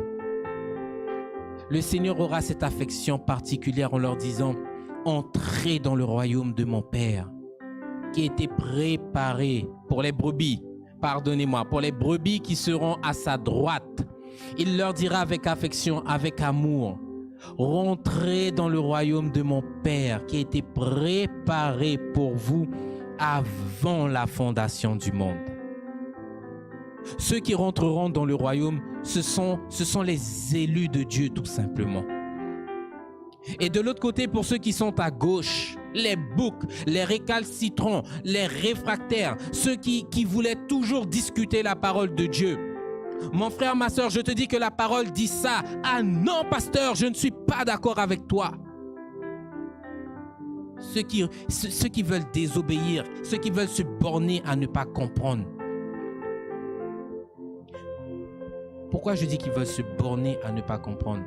le Seigneur aura cette affection particulière en leur disant « Entrez dans le royaume de mon Père » qui a été préparé pour les brebis, pardonnez-moi, pour les brebis qui seront à sa droite. Il leur dira avec affection, avec amour, rentrez dans le royaume de mon Père qui a été préparé pour vous avant la fondation du monde. Ceux qui rentreront dans le royaume, ce sont les élus de Dieu tout simplement. Et de l'autre côté, pour ceux qui sont à gauche, les boucs, les récalcitrants, les réfractaires, ceux qui voulaient toujours discuter la parole de Dieu. Mon frère, ma soeur, je te dis que la parole dit ça. Ah non, pasteur, je ne suis pas d'accord avec toi. Ceux qui veulent désobéir, ceux qui veulent se borner à ne pas comprendre. Pourquoi je dis qu'ils veulent se borner à ne pas comprendre?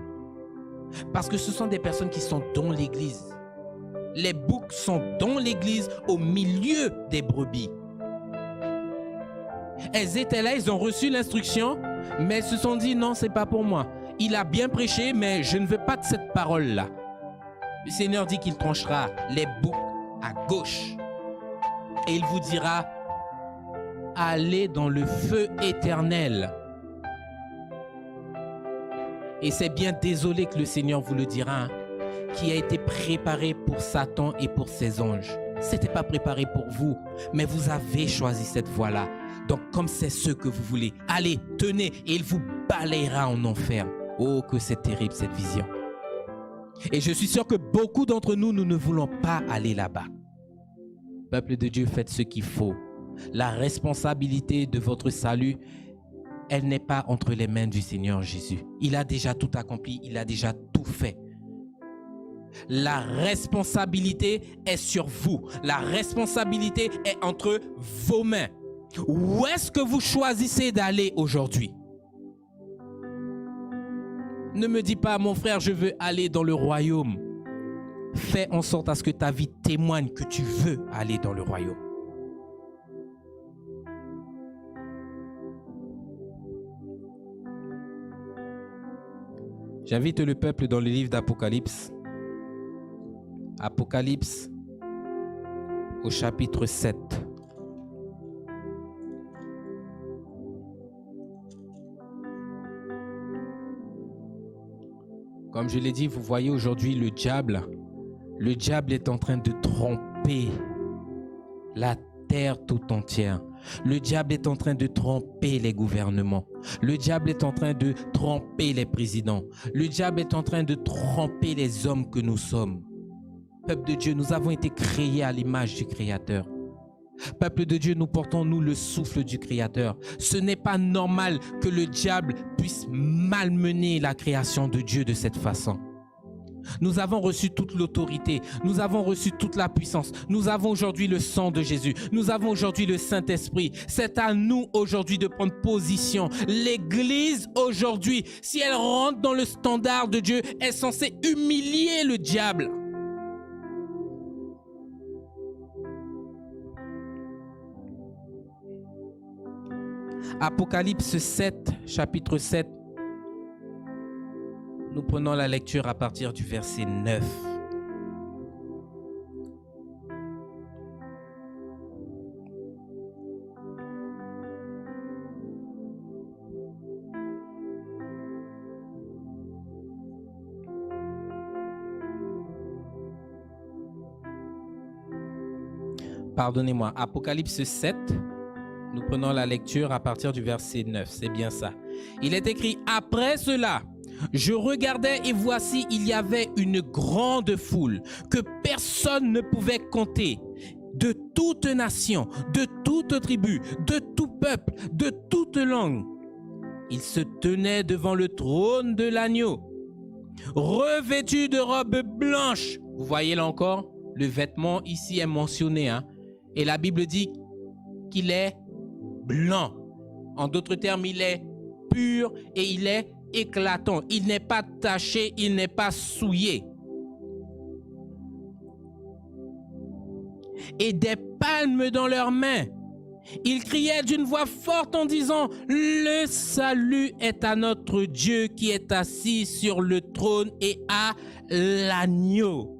Parce que ce sont des personnes qui sont dans l'église. Les boucs sont dans l'église au milieu des brebis. Elles étaient là, elles ont reçu l'instruction, mais elles se sont dit non, c'est pas pour moi. Il a bien prêché, mais je ne veux pas de cette parole-là. Le Seigneur dit qu'il tranchera les boucs à gauche. Et il vous dira, allez dans le feu éternel. Et c'est bien désolé que le Seigneur vous le dira, hein, qui a été préparé pour Satan et pour ses anges. Ce n'était pas préparé pour vous, mais vous avez choisi cette voie-là. Donc, comme c'est ce que vous voulez, allez, tenez, et il vous balayera en enfer. Oh, que c'est terrible cette vision. Et je suis sûr que beaucoup d'entre nous, nous ne voulons pas aller là-bas. Peuple de Dieu, faites ce qu'il faut. La responsabilité de votre salut, elle n'est pas entre les mains du Seigneur Jésus. Il a déjà tout accompli, il a déjà tout fait. La responsabilité est sur vous. La responsabilité est entre vos mains. Où est-ce que vous choisissez d'aller aujourd'hui? Ne me dis pas, mon frère, je veux aller dans le royaume. Fais en sorte à ce que ta vie témoigne que tu veux aller dans le royaume. J'invite le peuple dans le livre d'Apocalypse. Apocalypse au chapitre 7. Comme je l'ai dit, vous voyez aujourd'hui le diable est en train de tromper la terre tout entière. Le diable est en train de tromper les gouvernements. Le diable est en train de tromper les présidents. Le diable est en train de tromper les hommes que nous sommes. Peuple de Dieu, nous avons été créés à l'image du Créateur. Peuple de Dieu, nous portons nous le souffle du Créateur. Ce n'est pas normal que le diable puisse malmener la création de Dieu de cette façon. Nous avons reçu toute l'autorité, nous avons reçu toute la puissance, nous avons aujourd'hui le sang de Jésus, nous avons aujourd'hui le Saint-Esprit. C'est à nous aujourd'hui de prendre position. L'Église aujourd'hui, si elle rentre dans le standard de Dieu, est censée humilier le diable. Apocalypse 7, chapitre 7. Nous prenons la lecture à partir du verset 9. Pardonnez-moi, Apocalypse 7, nous prenons la lecture à partir du verset 9, c'est bien ça. Il est écrit, après cela, je regardais et voici, il y avait une grande foule que personne ne pouvait compter, de toute nation, de toute tribu, de tout peuple, de toute langue. Ils se tenaient devant le trône de l'agneau, revêtus de robes blanches. Vous voyez là encore, le vêtement ici est mentionné, hein? Et la Bible dit qu'il est blanc. En d'autres termes, il est pur et il est éclatant. Il n'est pas taché, il n'est pas souillé. et des palmes dans leurs mains. Ils criaient d'une voix forte en disant « Le salut est à notre Dieu qui est assis sur le trône et à l'agneau. »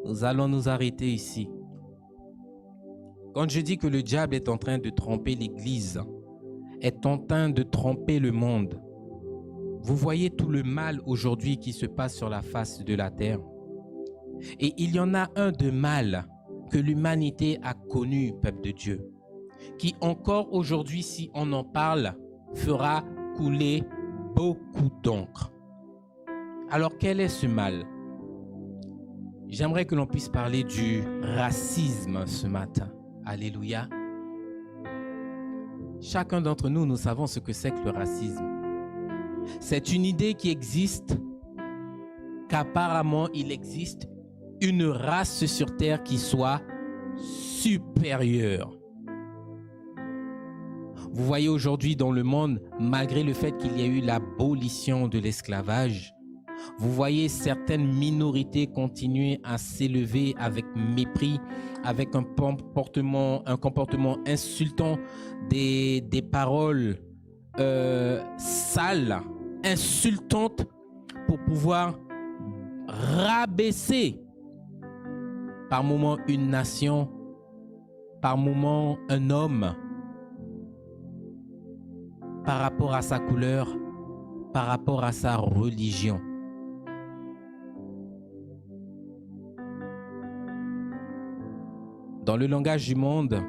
Nous allons nous arrêter ici. Quand je dis que le diable est en train de tromper l'Église, est en train de tromper le monde, vous voyez tout le mal aujourd'hui qui se passe sur la face de la terre. Et il y en a un de mal que l'humanité a connu, peuple de Dieu, qui encore aujourd'hui, si on en parle, fera couler beaucoup d'encre. Alors, quel est ce mal? J'aimerais que l'on puisse parler du racisme ce matin. Alléluia. Chacun d'entre nous, nous savons ce que c'est que le racisme. C'est une idée qui existe, qu'apparemment il existe une race sur terre qui soit supérieure. Vous voyez aujourd'hui dans le monde, malgré le fait qu'il y a eu l'abolition de l'esclavage, vous voyez certaines minorités continuer à s'élever avec mépris, avec un comportement insultant, des paroles sales, insultantes, pour pouvoir rabaisser par moment une nation, par moment un homme, par rapport à sa couleur, par rapport à sa religion. Dans le langage du monde,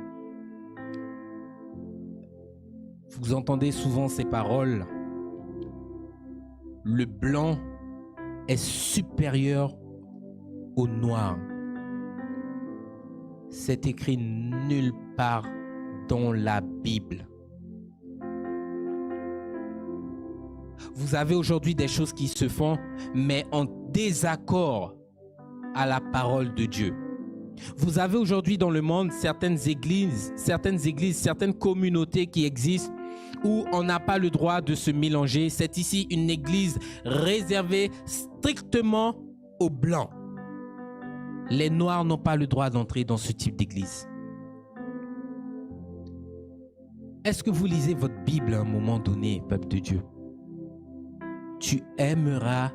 vous entendez souvent ces paroles. Le blanc est supérieur au noir. C'est écrit nulle part dans la Bible. Vous avez aujourd'hui des choses qui se font, mais en désaccord à la parole de Dieu. Vous avez aujourd'hui dans le monde certaines églises, certaines communautés qui existent où on n'a pas le droit de se mélanger. C'est ici une église réservée strictement aux blancs. Les noirs n'ont pas le droit d'entrer dans ce type d'église. Est-ce que vous lisez votre Bible à un moment donné, peuple de Dieu? Tu aimeras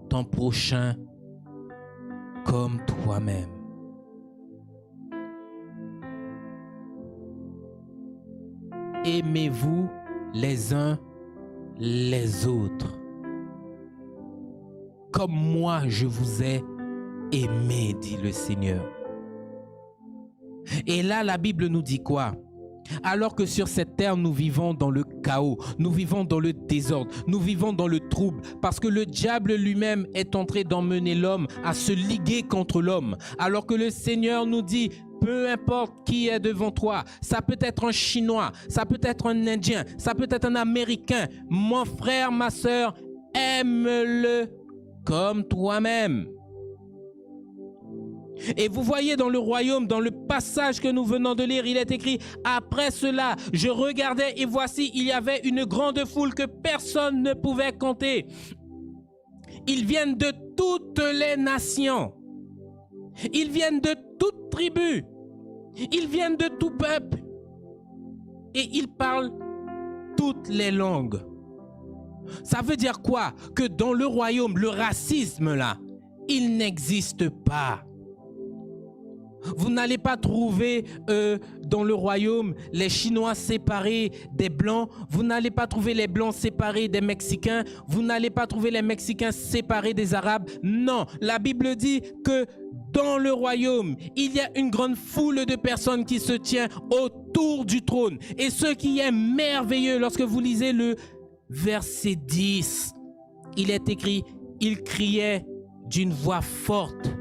ton prochain comme toi-même. Aimez-vous les uns les autres, comme moi je vous ai aimé, dit le Seigneur. Et là, la Bible nous dit quoi? Alors que sur cette terre, nous vivons dans le chaos, nous vivons dans le désordre, nous vivons dans le trouble, parce que le diable lui-même est entré d'emmener l'homme à se liguer contre l'homme. Alors que le Seigneur nous dit, peu importe qui est devant toi, ça peut être un Chinois, ça peut être un Indien, ça peut être un Américain, mon frère, ma sœur, aime-le comme toi-même. Et vous voyez dans le royaume, dans le passage que nous venons de lire, il est écrit « Après cela, je regardais et voici, il y avait une grande foule que personne ne pouvait compter. Ils viennent de toutes les nations. Ils viennent de toute tribu. Ils viennent de tout peuple. Et ils parlent toutes les langues. » Ça veut dire quoi? Que dans le royaume, le racisme là, il n'existe pas. Vous n'allez pas trouver dans le royaume les Chinois séparés des Blancs. Vous n'allez pas trouver les Blancs séparés des Mexicains. Vous n'allez pas trouver les Mexicains séparés des Arabes. Non, la Bible dit que dans le royaume, il y a une grande foule de personnes qui se tient autour du trône. Et ce qui est merveilleux, lorsque vous lisez le verset 10, il est écrit, il criait d'une voix forte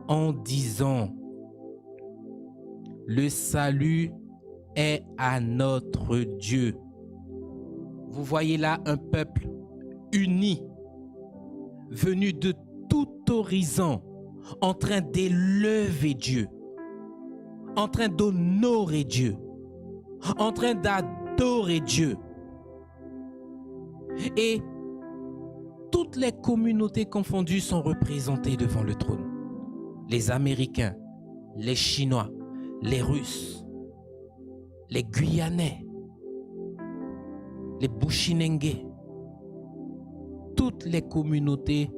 en disant, le salut est à notre Dieu. Vous voyez là un peuple uni, venu de tout horizon, en train d'élever Dieu, en train d'honorer Dieu, en train d'adorer Dieu. Et toutes les communautés confondues sont représentées devant le trône. Les Américains, les Chinois, les Russes, les Guyanais, les Bushinengue, toutes les communautés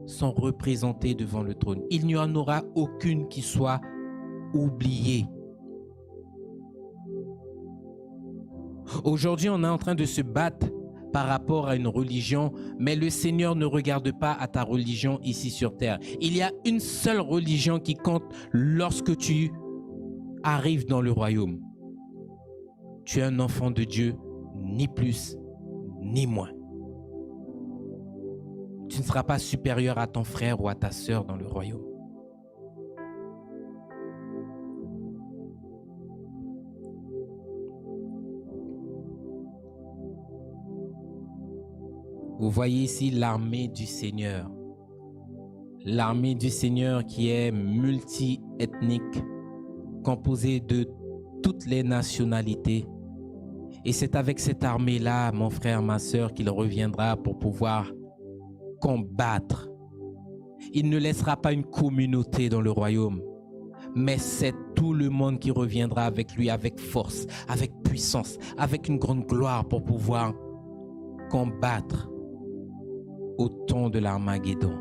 sont représentées devant le trône. Il n'y en aura aucune qui soit oubliée. Aujourd'hui, on est en train de se battre par rapport à une religion, mais le Seigneur ne regarde pas à ta religion ici sur terre. Il y a une seule religion qui compte lorsque tu arrives dans le royaume. Tu es un enfant de Dieu, ni plus, ni moins. Tu ne seras pas supérieur à ton frère ou à ta sœur dans le royaume. Vous voyez ici l'armée du Seigneur. L'armée du Seigneur qui est multi-ethnique, composée de toutes les nationalités. Et c'est avec cette armée-là, mon frère, ma sœur, qu'il reviendra pour pouvoir combattre. Il ne laissera pas une communauté dans le royaume, mais c'est tout le monde qui reviendra avec lui, avec force, avec puissance, avec une grande gloire pour pouvoir combattre au temps de l'Armageddon.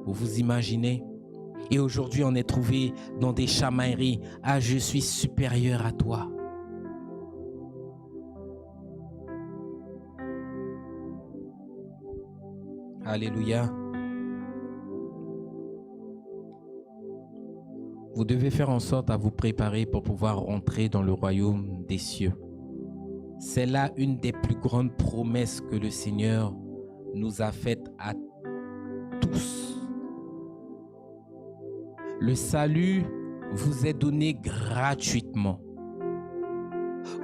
Vous vous imaginez? Et aujourd'hui, on est trouvé dans des chamailleries. Ah, je suis supérieur à toi. Alléluia. Vous devez faire en sorte à vous préparer pour pouvoir entrer dans le royaume des cieux. C'est là une des plus grandes promesses que le Seigneur nous a faites à tous. Le salut vous est donné gratuitement.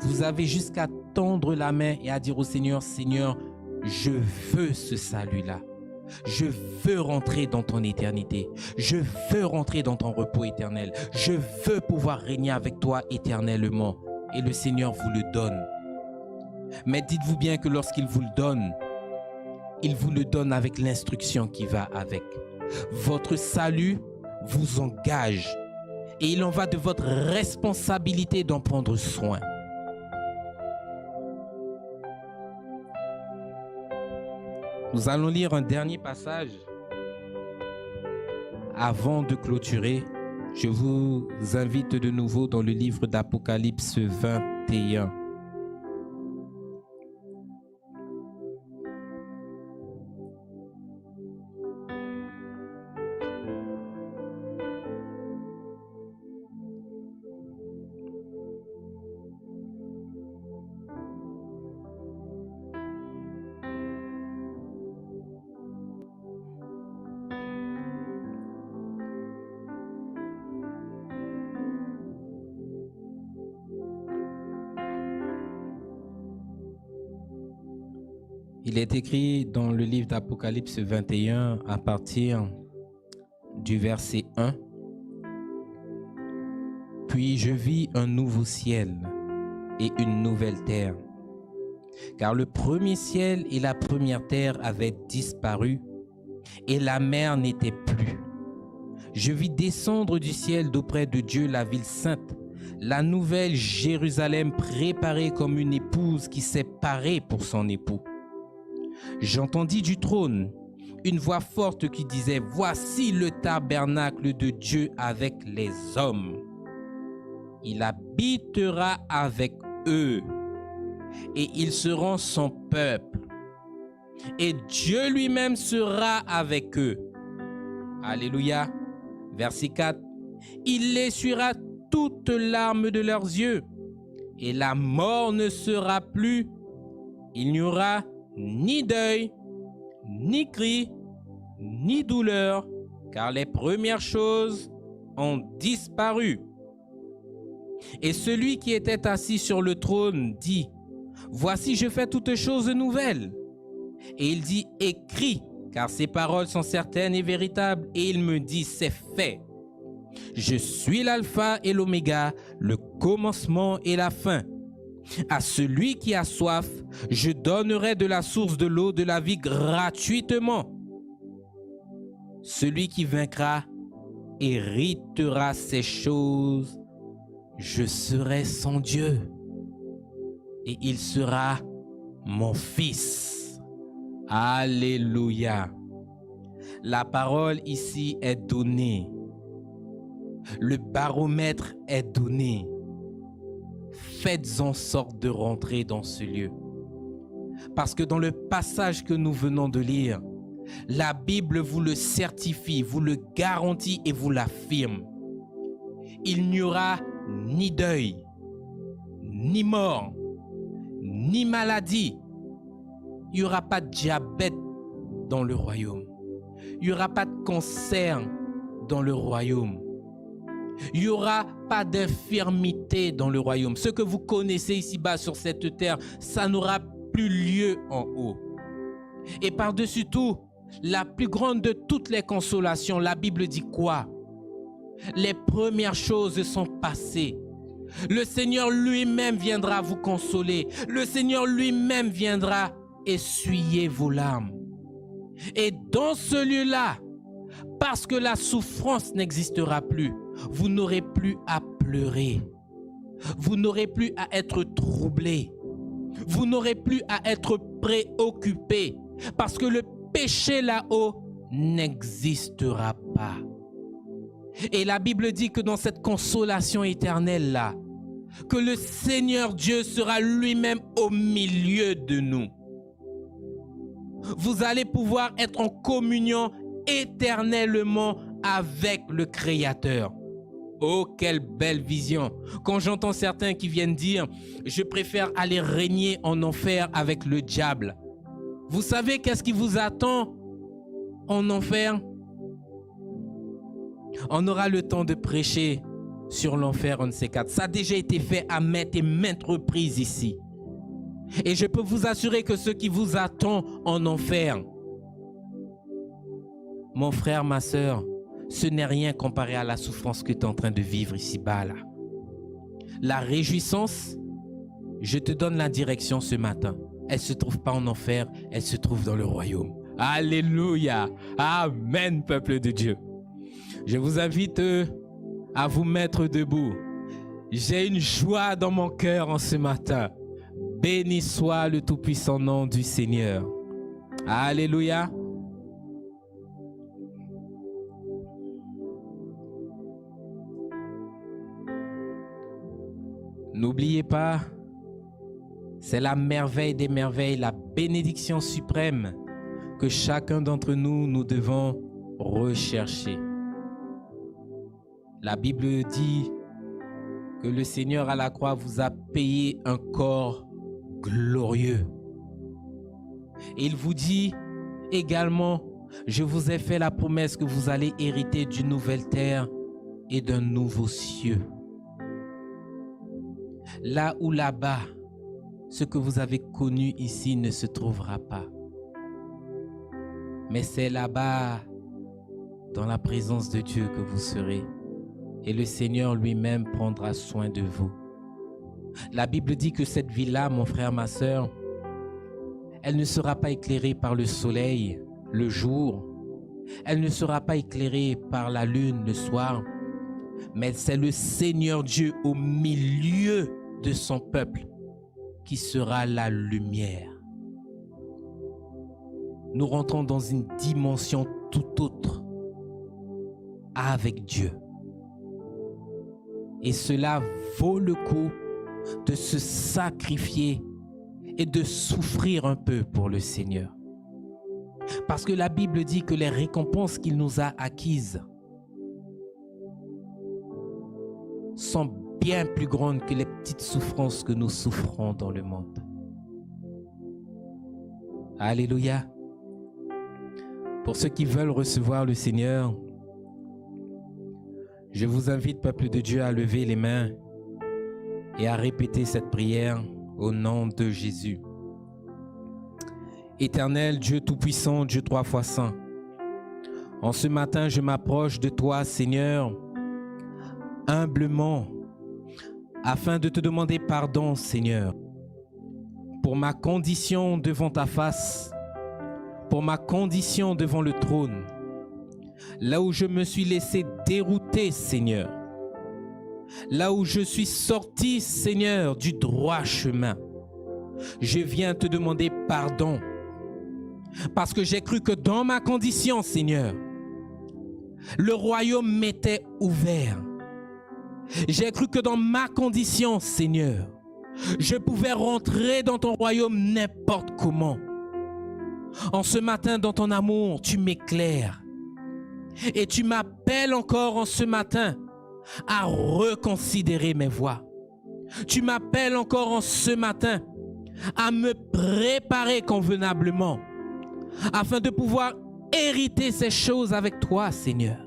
Vous avez jusqu'à tendre la main et à dire au Seigneur, Seigneur, je veux ce salut-là. Je veux rentrer dans ton éternité. Je veux rentrer dans ton repos éternel. Je veux pouvoir régner avec toi éternellement. Et le Seigneur vous le donne. Mais dites-vous bien que lorsqu'il vous le donne, il vous le donne avec l'instruction qui va avec. Votre salut vous engage et il en va de votre responsabilité d'en prendre soin. Nous allons lire un dernier passage avant de clôturer. Je vous invite de nouveau dans le livre d'Apocalypse 21. Il est écrit dans le livre d'Apocalypse 21 à partir du verset 1. Puis je vis un nouveau ciel et une nouvelle terre, car le premier ciel et la première terre avaient disparu et la mer n'était plus. Je vis descendre du ciel d'auprès de Dieu la ville sainte, la nouvelle Jérusalem préparée comme une épouse qui s'est parée pour son époux. J'entendis du trône une voix forte qui disait, « Voici le tabernacle de Dieu avec les hommes. Il habitera avec eux et ils seront son peuple. Et Dieu lui-même sera avec eux. » Alléluia. Verset 4. Il essuiera toutes larmes de leurs yeux et la mort ne sera plus. Il n'y aura ni deuil, ni cri, ni douleur, car les premières choses ont disparu. Et celui qui était assis sur le trône dit, « Voici, je fais toutes choses nouvelles. » Et il dit, « Écris, car ces paroles sont certaines et véritables. » Et il me dit, « C'est fait. Je suis l'alpha et l'oméga, le commencement et la fin. À celui qui a soif, je donnerai de la source de l'eau de la vie gratuitement. Celui qui vaincra héritera ces choses, je serai son Dieu et il sera mon fils. Alléluia. La parole ici est donnée. Le baromètre est donné. Faites en sorte de rentrer dans ce lieu. Parce que dans le passage que nous venons de lire, la Bible vous le certifie, vous le garantit et vous l'affirme. Il n'y aura ni deuil, ni mort, ni maladie. Il n'y aura pas de diabète dans le royaume. Il n'y aura pas de cancer dans le royaume. Il n'y aura pas d'infirmité dans le royaume. Ce que vous connaissez ici-bas sur cette terre, ça n'aura plus lieu en haut. Et par-dessus tout, la plus grande de toutes les consolations, la Bible dit quoi? Les premières choses sont passées. Le Seigneur lui-même viendra vous consoler. Le Seigneur lui-même viendra essuyer vos larmes. Et dans ce lieu-là, parce que la souffrance n'existera plus, vous n'aurez plus à pleurer. Vous n'aurez plus à être troublé. Vous n'aurez plus à être préoccupé. Parce que le péché là-haut n'existera pas. Et la Bible dit que dans cette consolation éternelle-là, que le Seigneur Dieu sera lui-même au milieu de nous. Vous allez pouvoir être en communion éternellement avec le Créateur. Oh, quelle belle vision! Quand j'entends certains qui viennent dire « Je préfère aller régner en enfer avec le diable ». Vous savez qu'est-ce qui vous attend en enfer? On aura le temps de prêcher sur l'enfer, on ne sait quatre. Ça a déjà été fait à maintes et maintes reprises ici. Et je peux vous assurer que ce qui vous attend en enfer, mon frère, ma soeur, ce n'est rien comparé à la souffrance que tu es en train de vivre ici-bas. Là. La réjouissance, je te donne la direction ce matin. Elle ne se trouve pas en enfer, elle se trouve dans le royaume. Alléluia. Amen, peuple de Dieu. Je vous invite à vous mettre debout. J'ai une joie dans mon cœur en ce matin. Béni soit le tout-puissant nom du Seigneur. Alléluia. N'oubliez pas, c'est la merveille des merveilles, la bénédiction suprême que chacun d'entre nous, nous devons rechercher. La Bible dit que le Seigneur à la croix vous a payé un corps glorieux. Et il vous dit également, je vous ai fait la promesse que vous allez hériter d'une nouvelle terre et d'un nouveau cieux. Là où là-bas, ce que vous avez connu ici ne se trouvera pas. Mais c'est là-bas, dans la présence de Dieu que vous serez. Et le Seigneur lui-même prendra soin de vous. La Bible dit que cette vie-là, mon frère, ma soeur, elle ne sera pas éclairée par le soleil, le jour. Elle ne sera pas éclairée par la lune, le soir. Mais c'est le Seigneur Dieu au milieu de son peuple qui sera la lumière. Nous rentrons dans une dimension tout autre avec Dieu. Et cela vaut le coup de se sacrifier et de souffrir un peu pour le Seigneur. Parce que la Bible dit que les récompenses qu'il nous a acquises sont bien plus grandes que les petites souffrances que nous souffrons dans le monde. Alléluia. Pour ceux qui veulent recevoir le Seigneur, je vous invite, peuple de Dieu, à lever les mains et à répéter cette prière au nom de Jésus. Éternel Dieu Tout-Puissant, Dieu 3 fois Saint, en ce matin, je m'approche de toi, Seigneur, humblement, afin de te demander pardon, Seigneur, pour ma condition devant ta face, pour ma condition devant le trône. Là où je me suis laissé dérouter, Seigneur. Là où je suis sorti, Seigneur, du droit chemin. Je viens te demander pardon. Parce que j'ai cru que dans ma condition, Seigneur, le royaume m'était ouvert. J'ai cru que dans ma condition, Seigneur, je pouvais rentrer dans ton royaume n'importe comment. En ce matin, dans ton amour, tu m'éclaires. Et tu m'appelles encore en ce matin à reconsidérer mes voies. Tu m'appelles encore en ce matin à me préparer convenablement afin de pouvoir hériter ces choses avec toi, Seigneur.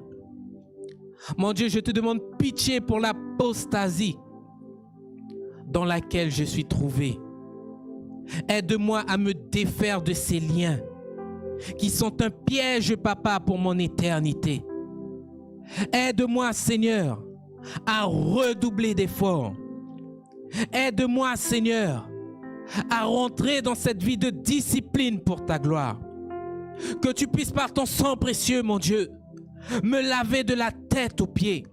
Mon Dieu, je te demande pitié pour l'apostasie dans laquelle je suis trouvé. Aide-moi à me défaire de ces liens qui sont un piège, Papa, pour mon éternité. Aide-moi, Seigneur, à redoubler d'efforts. Aide-moi, Seigneur, à rentrer dans cette vie de discipline pour ta gloire. Que tu puisses, par ton sang précieux, mon Dieu, me laver de la tête aux pieds.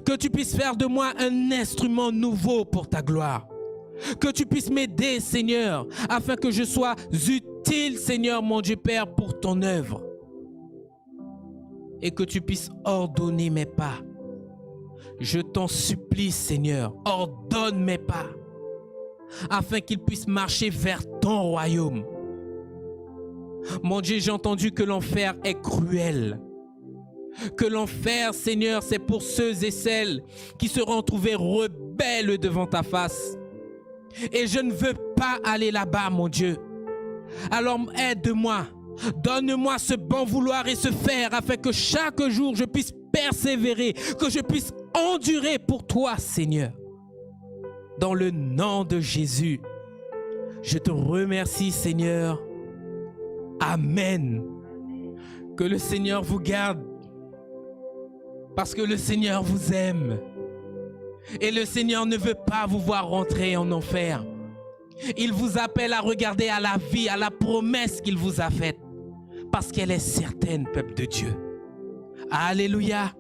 Que tu puisses faire de moi un instrument nouveau pour ta gloire. Que tu puisses m'aider, Seigneur, afin que je sois utile, Seigneur, mon Dieu Père, pour ton œuvre. Et que tu puisses ordonner mes pas. Je t'en supplie, Seigneur, ordonne mes pas, afin qu'ils puissent marcher vers ton royaume. Mon Dieu, j'ai entendu que l'enfer est cruel. Que l'enfer, Seigneur, c'est pour ceux et celles qui seront trouvés rebelles devant ta face. Et je ne veux pas aller là-bas, mon Dieu. Alors aide-moi, donne-moi ce bon vouloir et ce faire afin que chaque jour je puisse persévérer, que je puisse endurer pour toi, Seigneur. Dans le nom de Jésus, je te remercie, Seigneur. Amen. Que le Seigneur vous garde, parce que le Seigneur vous aime. Et le Seigneur ne veut pas vous voir rentrer en enfer. Il vous appelle à regarder à la vie, à la promesse qu'il vous a faite, parce qu'elle est certaine, peuple de Dieu. Alléluia.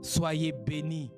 Soyez bénis.